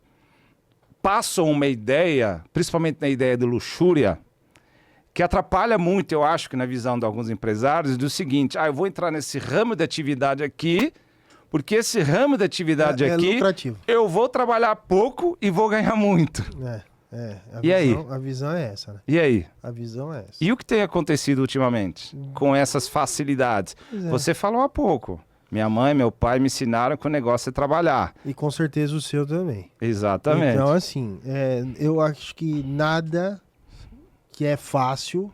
passam uma ideia, principalmente na ideia de luxúria, que atrapalha muito, eu acho, que na visão de alguns empresários, do seguinte, eu vou entrar nesse ramo de atividade aqui, porque esse ramo de atividade aqui, lucrativo. Eu vou trabalhar pouco e vou ganhar muito. A visão é essa, né? E aí? A visão é essa. E o que tem acontecido ultimamente com essas facilidades? Você falou há pouco. Minha mãe e meu pai me ensinaram que o negócio é trabalhar. E com certeza o seu também. Exatamente. Então, assim, eu acho que nada que é fácil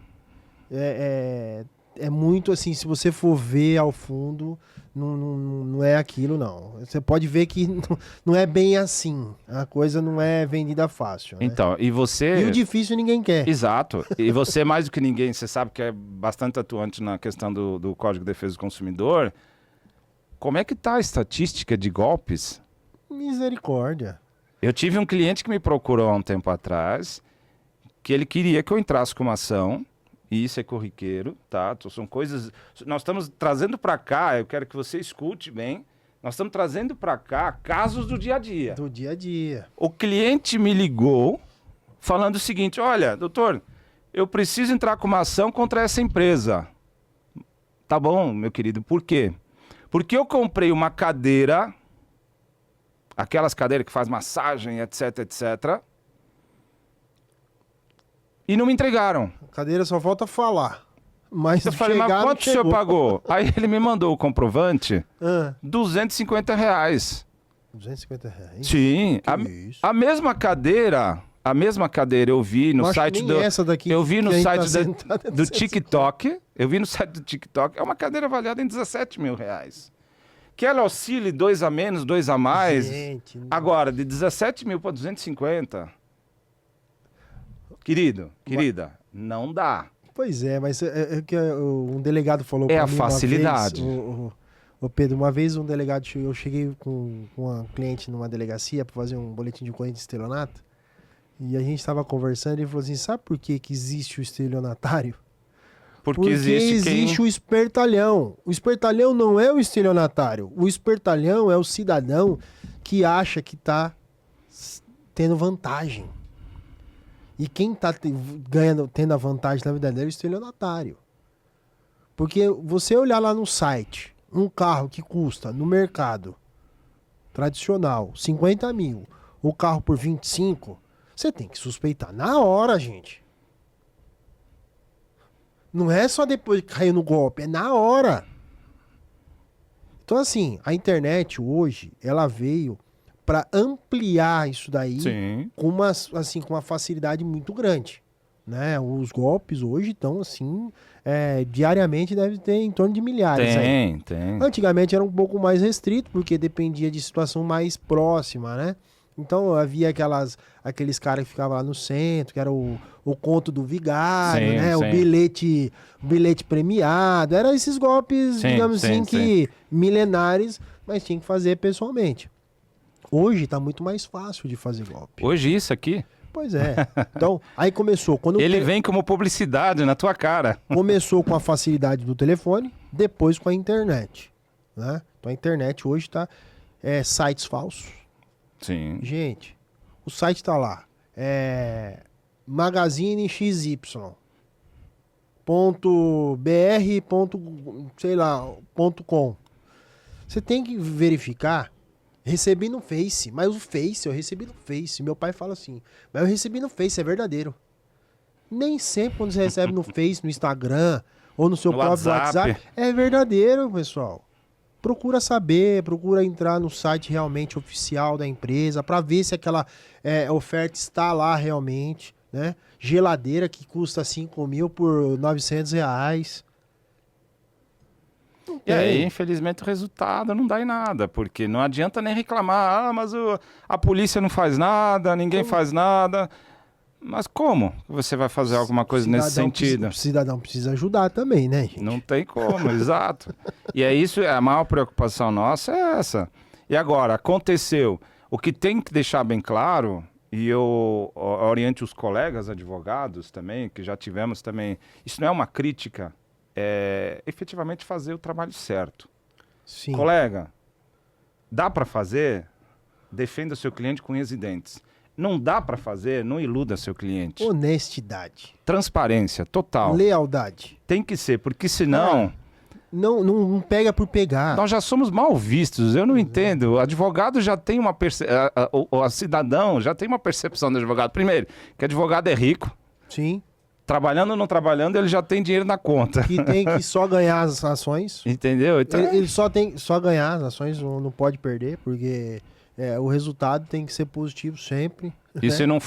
é muito assim, se você for ver ao fundo, não é aquilo, não. Você pode ver que não é bem assim. A coisa não é vendida fácil. Né? Então, e você... E o difícil ninguém quer. Exato. E você, mais do que ninguém, você sabe que é bastante atuante na questão do Código de Defesa do Consumidor. Como é que tá a estatística de golpes? Misericórdia. Eu tive um cliente que me procurou há um tempo atrás, que ele queria que eu entrasse com uma ação. E isso é corriqueiro, tá? São coisas... Nós estamos trazendo para cá, eu quero que você escute bem, nós estamos trazendo para cá casos do dia a dia. Do dia a dia. O cliente me ligou falando o seguinte, olha, doutor, eu preciso entrar com uma ação contra essa empresa. Tá bom, meu querido, por quê? Porque eu comprei uma cadeira, aquelas cadeiras que faz massagem, etc, etc. E não me entregaram. A cadeira só falta falar. Mas Eu falei, mas chegar, não quanto o senhor chegou. pagou? Aí ele me mandou o comprovante, Ah, R$250. R$250. Sim, Que isso? a mesma cadeira eu vi no Eu acho que site nem do... essa daqui Eu vi no que a gente site tá sentado é do 250. TikTok, eu vi no site do TikTok, é uma cadeira avaliada em R$17 mil. Que ela oscile 2 a menos, 2 a mais. Gente, não- Agora, de 17 mil para 250. Querida, não dá. Pois é, mas é que um delegado falou É pra a mim facilidade. Uma vez, ô Pedro, uma vez um delegado, eu cheguei com uma cliente numa delegacia para fazer um boletim de ocorrência de estelionato, e a gente estava conversando e ele falou assim, sabe por que que existe o estelionatário? Porque existe o espertalhão. O espertalhão não é o estelionatário. O espertalhão é o cidadão que acha que tá tendo vantagem. E quem tá tendo a vantagem na vida dele é o estelionatário. Porque você olhar lá no site, um carro que custa no mercado tradicional 50 mil, o carro por 25, você tem que suspeitar na hora, gente. Não é só depois que caiu no golpe, é na hora. Então, assim, a internet hoje, ela veio para ampliar isso daí Sim. com uma facilidade muito grande. Né? Os golpes hoje estão, assim, diariamente deve ter em torno de milhares. Aí. Tem. Antigamente era um pouco mais restrito, porque dependia de situação mais próxima, né? Então havia aqueles caras que ficavam lá no centro, que era o conto do vigário, Sim, né? sim. O bilhete premiado. Eram esses golpes, Sim, digamos sim, assim, que milenares, mas tinha que fazer pessoalmente. Hoje tá muito mais fácil de fazer golpe. Hoje isso aqui, Pois é. Então, aí começou. ele vem como publicidade na tua cara. Começou com a facilidade do telefone, depois com a internet. Né? Então a internet hoje tá sites falsos. Sim. Gente, o site tá lá. Magazine XY. .br. Sei lá, .com. Você tem que verificar. Recebi no Face, mas o Face, eu recebi no Face. Meu pai fala assim, mas eu recebi no Face, é verdadeiro. Nem sempre quando você recebe no Face, no Instagram ou no seu No próprio WhatsApp. WhatsApp, é verdadeiro, pessoal. Procura saber, procura entrar no site realmente oficial da empresa para ver se aquela oferta está lá realmente, né? Geladeira que custa 5 mil por R$900. E aí, infelizmente, o resultado não dá em nada, porque não adianta nem reclamar, mas a polícia não faz nada, ninguém faz nada. Mas como você vai fazer alguma coisa nesse sentido? O cidadão precisa ajudar também, né, gente? Não tem como, exato. E é isso, a maior preocupação nossa é essa. E agora, aconteceu. O que tem que deixar bem claro, e eu oriento os colegas advogados também, que já tivemos também, isso não é uma crítica, é efetivamente fazer o trabalho certo. Sim. Colega, dá para fazer? Defenda o seu cliente com unhas e dentes. Não dá para fazer? Não iluda seu cliente. Honestidade. Transparência total. Lealdade. Tem que ser, porque senão Não pega por pegar. nós já somos mal vistos. Eu não entendo. O advogado já tem uma o cidadão já tem uma percepção do advogado. Primeiro, que advogado é rico. Sim. Trabalhando ou não trabalhando, ele já tem dinheiro na conta. Que tem que só ganhar as ações. Entendeu? Então, Ele só tem só ganhar as ações, não pode perder, porque o resultado tem que ser positivo sempre. e né? se não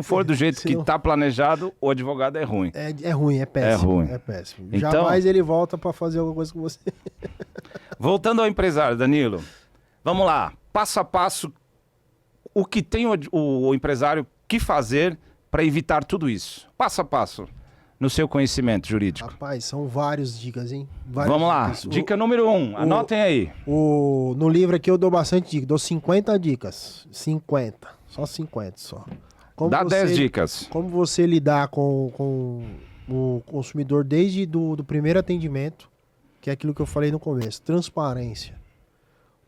for do jeito Se que não- está planejado, o advogado é ruim. É ruim, é péssimo. É ruim. É péssimo. Então- Jamais ele volta para fazer alguma coisa com você. Voltando ao empresário, Danilo. Vamos lá. Passo a passo, o que tem o empresário que fazer para evitar tudo isso? Passo a passo, no seu conhecimento jurídico. Rapaz, são várias dicas, hein? Várias Vamos lá. dicas. Dica número 1. Anotem aí. No livro aqui eu dou bastante dica. Dou 50 dicas. 50. Só 50 só. Como Dá você- 10 dicas. Como você lidar com o consumidor desde do primeiro atendimento, que é aquilo que eu falei no começo. Transparência.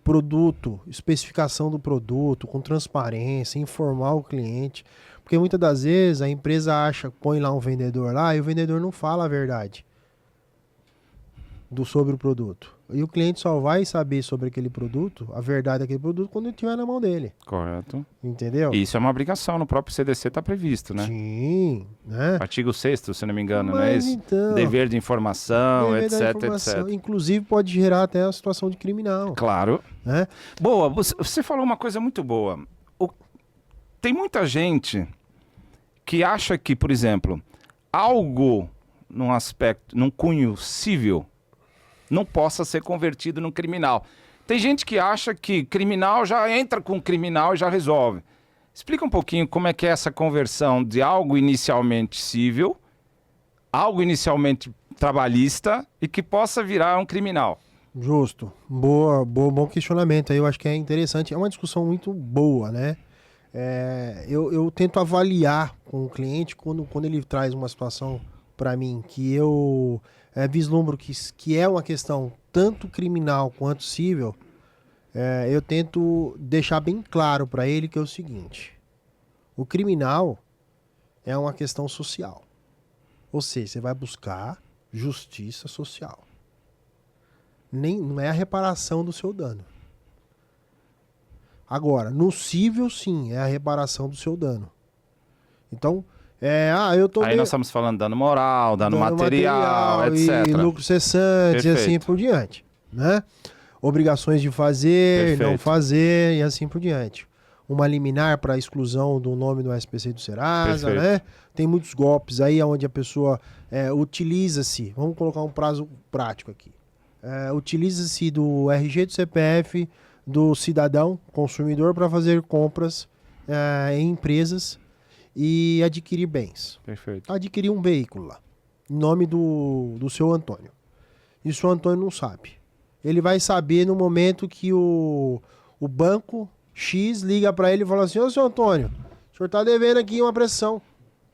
Produto, especificação do produto, com transparência, informar o cliente. Porque muitas das vezes a empresa põe lá um vendedor lá e o vendedor não fala a verdade. sobre o produto. E o cliente só vai saber sobre aquele produto, a verdade daquele produto, quando ele estiver na mão dele. Correto. Entendeu? E isso é uma obrigação, no próprio CDC está previsto, né? Sim, né? Artigo 6º, se não me engano, não Mas é isso? então, Dever de informação, dever da etc, informação, etc. inclusive pode gerar até a situação de criminal, Claro. né? Boa, você falou uma coisa muito boa. Tem muita gente que acha que, por exemplo, algo num aspecto, num cunho civil, não possa ser convertido num criminal. Tem gente que acha que criminal já entra com criminal e já resolve. Explica um pouquinho como é que é essa conversão de algo inicialmente civil, algo inicialmente trabalhista e que possa virar um criminal. Justo. Bom questionamento. Aí eu acho que é interessante. É uma discussão muito boa, né? Eu tento avaliar com o cliente quando ele traz uma situação para mim que eu vislumbro que é uma questão tanto criminal quanto civil. Eu tento deixar bem claro para ele que é o seguinte: o criminal é uma questão social. Ou seja, você vai buscar justiça social. Não é a reparação do seu dano. Agora, no civil, sim, é a reparação do seu dano. Então, eu tô... Aí nós estamos falando dano moral, dano material, etc. E lucros cessantes. Perfeito. E assim por diante, né? Obrigações de fazer, Perfeito. não fazer e assim por diante. Uma liminar para exclusão do nome do SPC do Serasa, Perfeito. né? Tem muitos golpes aí onde a pessoa utiliza-se, vamos colocar um prazo prático aqui, utiliza-se do RG do CPF do cidadão, consumidor, para fazer compras em empresas e adquirir bens. Perfeito. Adquirir um veículo lá, em nome do seu Antônio. E o seu Antônio não sabe. Ele vai saber no momento que o banco X liga para ele e fala assim: ô, seu Antônio, o senhor tá devendo aqui uma pressão.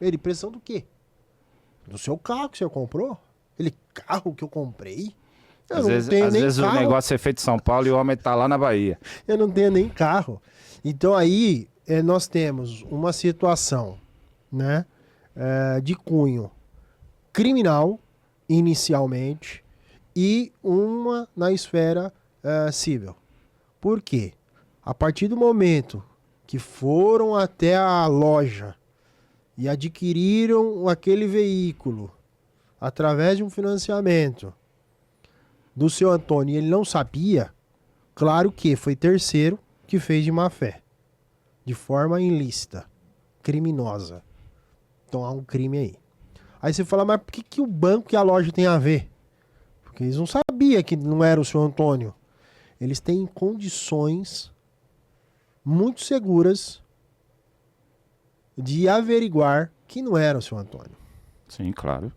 Ele, pressão do quê? Do seu carro que o senhor comprou? Ele, carro que eu comprei? Às vezes o negócio é feito em São Paulo e o homem tá lá na Bahia. Eu não tenho nem carro. Então aí nós temos uma situação, né, de cunho criminal, inicialmente, e uma na esfera civil. Por quê? A partir do momento que foram até a loja e adquiriram aquele veículo através de um financiamento do seu Antônio e ele não sabia, claro que foi terceiro que fez de má fé, de forma ilícita, criminosa. Então há um crime aí. Aí você fala, mas por que o banco e a loja tem a ver? Porque eles não sabiam que não era o seu Antônio. Eles têm condições muito seguras de averiguar que não era o seu Antônio. Sim, claro.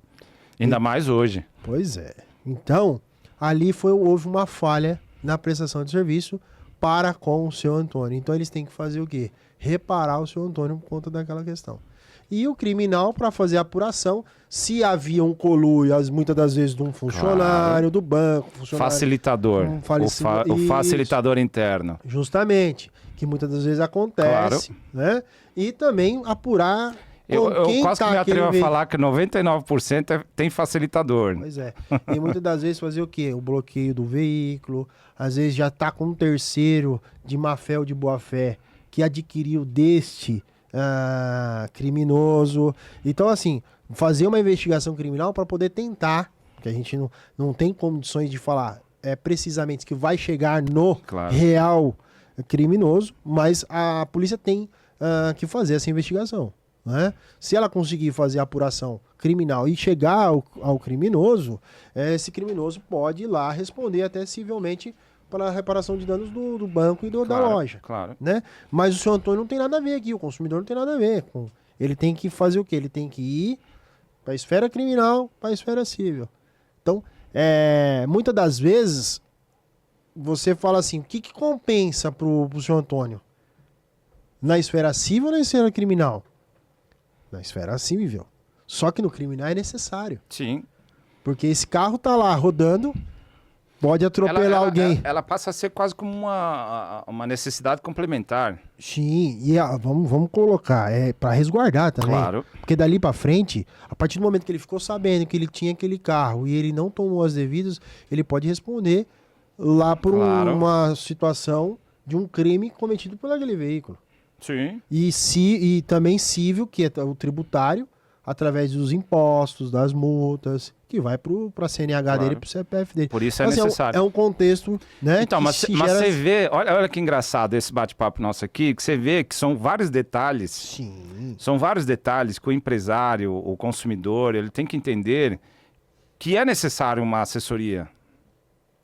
Ainda mais hoje. Pois é. Então, ali houve uma falha na prestação de serviço para com o seu Antônio. Então, eles têm que fazer o quê? Reparar o seu Antônio por conta daquela questão. E o criminal, para fazer a apuração, se havia um conluio, muitas das vezes, de um funcionário do banco. Facilitador. O facilitador interno. Justamente. Que muitas das vezes acontece. Claro. Né? E também apurar... Eu quase que me atrevo a falar que 99% tem facilitador. Pois é. E muitas das vezes fazer o quê? O bloqueio do veículo. Às vezes já está com um terceiro de má fé ou de boa fé que adquiriu deste criminoso. Então, assim, fazer uma investigação criminal para poder tentar, porque a gente não tem condições de falar precisamente que vai chegar no real criminoso, mas a polícia tem que fazer essa investigação. Né? Se ela conseguir fazer a apuração criminal e chegar ao criminoso, esse criminoso pode ir lá responder até civilmente para a reparação de danos do banco e da loja. Claro. Né? Mas o seu Antônio não tem nada a ver aqui, o consumidor não tem nada a ver. Ele tem que fazer o quê? Ele tem que ir para a esfera criminal, para a esfera civil. Então, muitas das vezes, você fala assim, o que compensa para o seu Antônio? Na esfera civil ou na esfera criminal? Na esfera civil. Só que no criminal é necessário. Sim. Porque esse carro tá lá rodando, pode atropelar alguém. Ela passa a ser quase como uma necessidade complementar. Sim, e vamos colocar, para resguardar também. Claro. Porque dali para frente, a partir do momento que ele ficou sabendo que ele tinha aquele carro e ele não tomou as devidas, ele pode responder lá por uma situação de um crime cometido por aquele veículo. Sim. E também civil, que é o tributário, através dos impostos, das multas, que vai para a CNH dele, para o CPF dele. Por isso é assim, necessário. É um contexto, né? Então, mas você vê, olha que engraçado esse bate-papo nosso aqui, que você vê que são vários detalhes. Sim. São vários detalhes que o empresário, o consumidor, ele tem que entender que é necessário uma assessoria.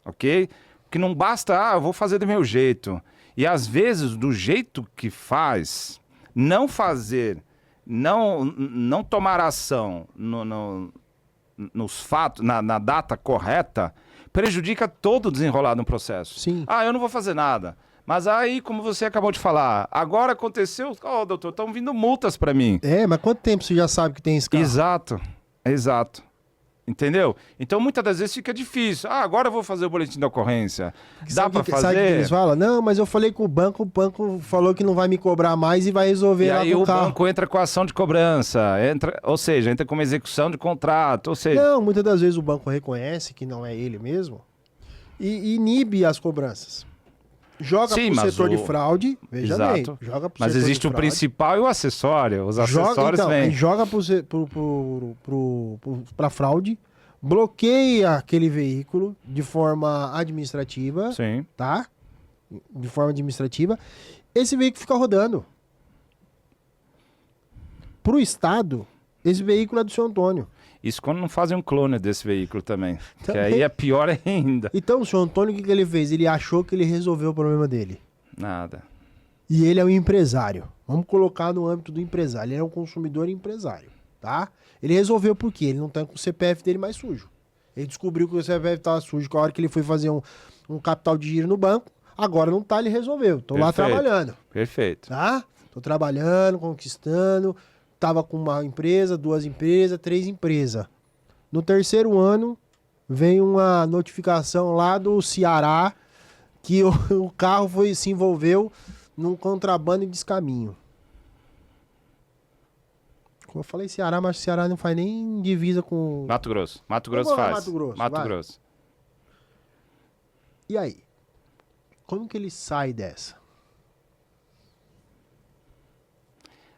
Ok? Que não basta, eu vou fazer do meu jeito. E às vezes, do jeito que faz, não fazer, não tomar ação nos fatos, na data correta, prejudica todo o desenrolar do processo. Sim. Eu não vou fazer nada. Mas aí, como você acabou de falar, agora aconteceu, doutor, estão vindo multas para mim. Mas quanto tempo você já sabe que tem esse carro? Exato. Entendeu? Então, muitas das vezes fica difícil. Agora eu vou fazer o boletim da ocorrência. Dá para fazer? Sabe o que eles falam? Não, mas eu falei com o banco falou que não vai me cobrar mais e vai resolver e lá aí com o carro. O banco entra com a ação de cobrança, entra com uma execução de contrato, ou seja... Não, muitas das vezes o banco reconhece que não é ele mesmo e inibe as cobranças. Joga para o setor de fraude, veja bem. Mas existe o principal e o acessório. Os acessórios vêm. Joga para fraude, bloqueia aquele veículo de forma administrativa. Sim. Tá? De forma administrativa. Esse veículo fica rodando. Para o Estado, esse veículo é do seu Antônio. Isso quando não fazem um clone desse veículo também. Que aí é pior ainda. Então, o senhor Antônio, o que ele fez? Ele achou que ele resolveu o problema dele. Nada. E ele é um empresário. Vamos colocar no âmbito do empresário. Ele é um consumidor e empresário, tá? Ele resolveu por quê? Ele não tá com o CPF dele mais sujo. Ele descobriu que o CPF estava sujo com a hora que ele foi fazer um capital de giro no banco. Agora não tá, ele resolveu. Tô lá trabalhando. Perfeito. Tá? Tô trabalhando, conquistando... Tava com uma empresa, 2 empresas, 3 empresas. No terceiro ano, vem uma notificação lá do Ceará que o carro se envolveu num contrabando e descaminho. Como eu falei Ceará, mas Ceará não faz nem divisa com... Mato Grosso. Mato Grosso faz. Mato Grosso. E aí? Como que ele sai dessa?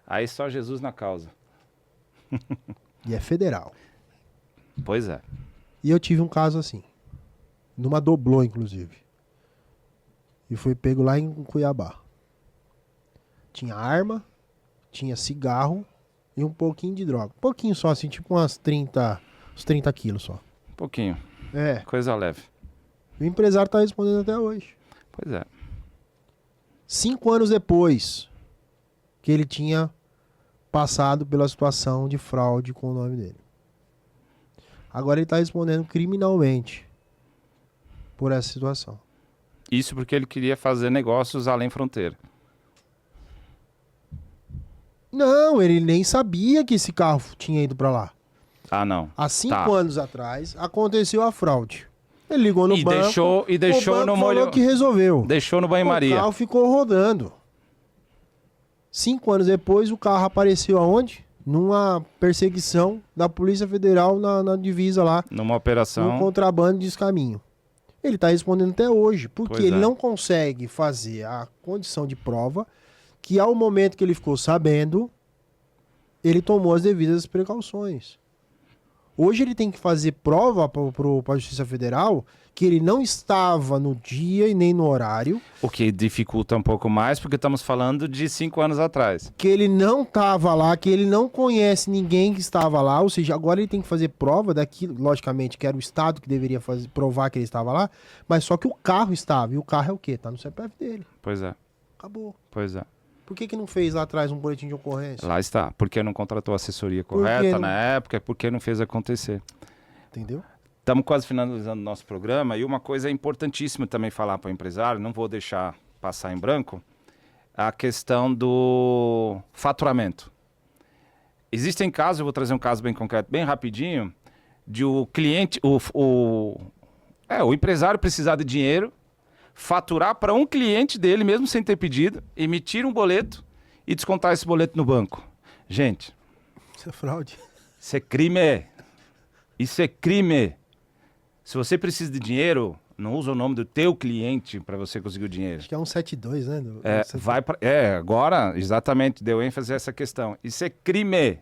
Aí só Jesus na causa. E é federal. Pois é. E eu tive um caso assim. Numa doblô, inclusive. E foi pego lá em Cuiabá. Tinha arma, tinha cigarro e um pouquinho de droga. Pouquinho só, assim, tipo uns 30 quilos só. Pouquinho. Coisa leve. E o empresário tá respondendo até hoje. Pois é. 5 anos depois que ele tinha passado pela situação de fraude com o nome dele. Agora ele está respondendo criminalmente por essa situação. Isso porque ele queria fazer negócios além fronteira. Não, ele nem sabia que esse carro tinha ido para lá. Não. Há 5 anos atrás aconteceu a fraude. Ele ligou no banco e deixou o banco no falou molho... que resolveu. Deixou no banho-maria. O carro ficou rodando. 5 anos depois, o carro apareceu aonde? Numa perseguição da Polícia Federal na divisa lá. Numa operação. No contrabando de descaminho. Ele está respondendo até hoje, porque ele não consegue fazer a condição de prova que ao momento que ele ficou sabendo, ele tomou as devidas precauções. Hoje ele tem que fazer prova para a Justiça Federal que ele não estava no dia e nem no horário. O que dificulta um pouco mais, porque estamos falando de 5 anos atrás. Que ele não estava lá, que ele não conhece ninguém que estava lá. Ou seja, agora ele tem que fazer prova daquilo, logicamente, que era o Estado que deveria provar que ele estava lá, mas só que o carro estava. E o carro é o quê? Está no CPF dele. Pois é. Acabou. Pois é. Por que não fez lá atrás um boletim de ocorrência? Lá está. Porque não contratou a assessoria correta na época, porque não fez acontecer. Entendeu? Estamos quase finalizando o nosso programa e uma coisa importantíssima também falar para o empresário, não vou deixar passar em branco, a questão do faturamento. Existem casos, eu vou trazer um caso bem concreto, bem rapidinho, de o cliente, O empresário precisar de dinheiro, faturar para um cliente dele, mesmo sem ter pedido, emitir um boleto e descontar esse boleto no banco. Gente, Isso é fraude. isso é crime. Isso é crime. Se você precisa de dinheiro, não usa o nome do teu cliente para você conseguir o dinheiro. Acho que é 172, né? Agora, exatamente, deu ênfase a essa questão. Isso é crime.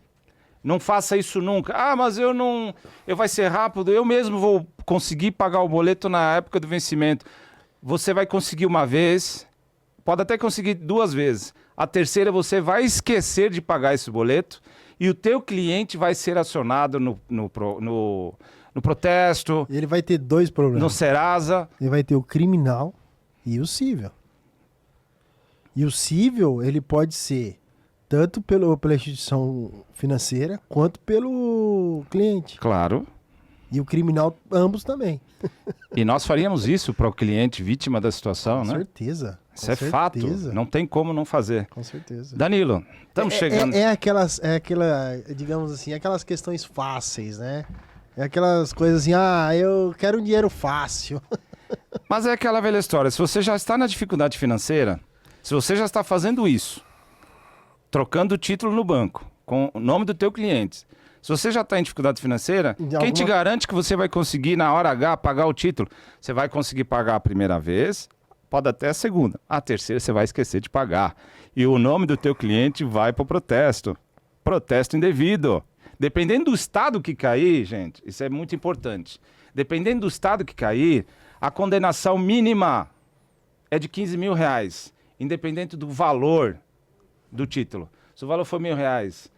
Não faça isso nunca. Ah, mas eu não... vai ser rápido, eu mesmo vou conseguir pagar o boleto na época do vencimento. Você vai conseguir uma vez, pode até conseguir 2 vezes. A terceira você vai esquecer de pagar esse boleto e o teu cliente vai ser acionado no protesto, Ele vai ter 2 problemas. no Serasa. Ele vai ter o criminal e o cível. E o cível, ele pode ser tanto pela instituição financeira quanto pelo cliente. Claro. E o criminal, ambos também. E nós faríamos isso para o cliente vítima da situação, Com né? certeza. Isso é fato. Não tem como não fazer. Com certeza. Danilo, estamos chegando. Digamos assim, aquelas questões fáceis, né? É aquelas coisas assim, eu quero um dinheiro fácil. Mas é aquela velha história. Se você já está na dificuldade financeira, se você já está fazendo isso, trocando o título no banco, com o nome do teu cliente, se você já está em dificuldade financeira, quem te garante que você vai conseguir na hora H pagar o título? Você vai conseguir pagar a primeira vez, pode até a segunda. A terceira você vai esquecer de pagar. E o nome do teu cliente vai para o protesto. Protesto indevido. Dependendo do estado que cair, gente, isso é muito importante. Dependendo do estado que cair, a condenação mínima é de 15 mil reais, independente do valor do título. Se o valor for R$1.000,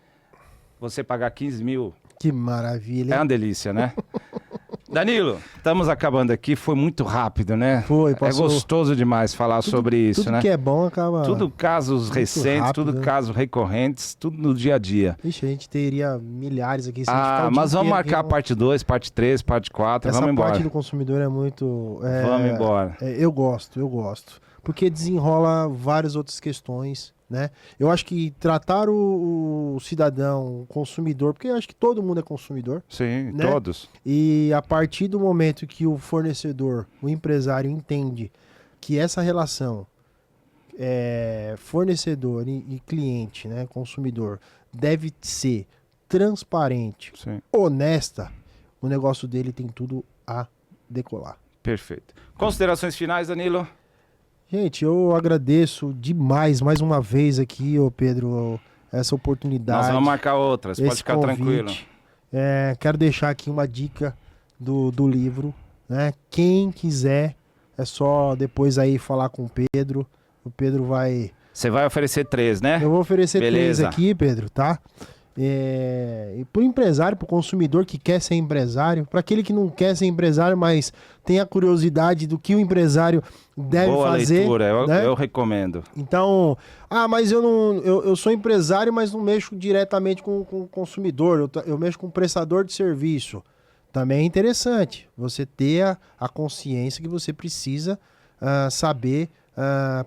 você pagar 15 mil... Que maravilha. É uma delícia, né? Danilo, estamos acabando aqui. Foi muito rápido, né? Foi, passou. É gostoso demais falar sobre isso, tudo né? Tudo que é bom acaba... Tudo casos muito recentes, rápido, tudo né? casos recorrentes, tudo no dia a dia. Ixi, a gente teria milhares aqui. Se a gente ficar o dia Mas vamos inteiro marcar aqui, parte 2, parte 3, parte 4. Essa Vamos embora. parte do consumidor é muito... Vamos embora. Eu gosto. Porque desenrola várias outras questões, né? Eu acho que tratar o cidadão, o consumidor, porque eu acho que todo mundo é consumidor, Sim, né? todos. E a partir do momento que o fornecedor, o empresário entende que essa relação fornecedor e cliente, né, consumidor, deve ser transparente, Sim. honesta, o negócio dele tem tudo a decolar. Perfeito. Considerações finais, Danilo? Gente, eu agradeço demais, mais uma vez aqui, ô Pedro, essa oportunidade. Nós vamos marcar outras, pode esse ficar convite. tranquilo. Quero deixar aqui uma dica do livro, né? Quem quiser, é só depois aí falar com o Pedro. O Pedro vai... Você vai oferecer 3, né? Eu vou oferecer 3 Beleza. aqui, Pedro, tá? E pro empresário, pro consumidor que quer ser empresário, para aquele que não quer ser empresário, mas tem a curiosidade do que o empresário deve Boa fazer. leitura, né? eu recomendo. Então, mas eu sou empresário, mas não mexo diretamente com o consumidor, eu mexo com o prestador de serviço. Também é interessante você ter a consciência que você precisa saber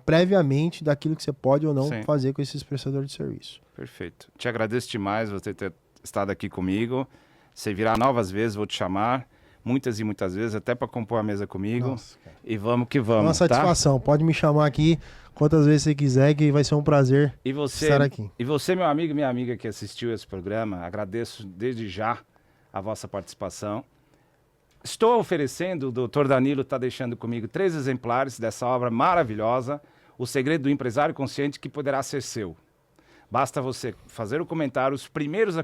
previamente daquilo que você pode ou não Sim. fazer com esses prestadores de serviço. Perfeito. Te agradeço demais você ter estado aqui comigo. Se virar novas vezes, vou te chamar. Muitas e muitas vezes, até para compor a mesa comigo. Nossa, cara. E vamos que vamos, Uma satisfação. Pode me chamar aqui quantas vezes você quiser, que vai ser um prazer estar aqui. E você, meu amigo e minha amiga que assistiu esse programa, agradeço desde já a vossa participação. Estou oferecendo, o doutor Danilo está deixando comigo 3 exemplares dessa obra maravilhosa, O Segredo do Empresário Consciente, que poderá ser seu. Basta você fazer o comentário, os primeiros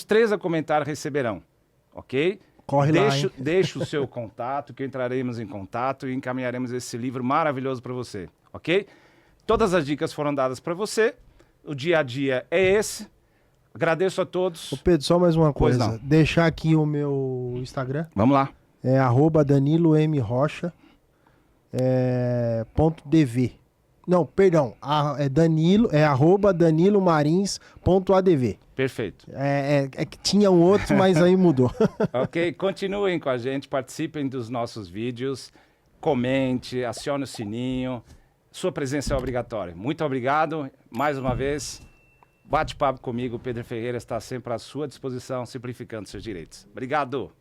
3 a comentar receberão, ok? Corre lá, hein? Deixe o seu contato, que entraremos em contato e encaminharemos esse livro maravilhoso para você, ok? Todas as dicas foram dadas para você, o dia a dia é esse. Agradeço a todos. Ô Pedro, só mais uma Pois coisa. não. Deixar aqui o meu Instagram, Vamos lá. é @DaniloMRocha, .dv. Não, perdão, é @danilomarins.adv. Perfeito. É que tinha um outro, mas aí mudou. Ok? Continuem com a gente, participem dos nossos vídeos, comente, acione o sininho. Sua presença é obrigatória. Muito obrigado. Mais uma vez, bate-papo comigo. Pedro Ferreira está sempre à sua disposição, simplificando seus direitos. Obrigado.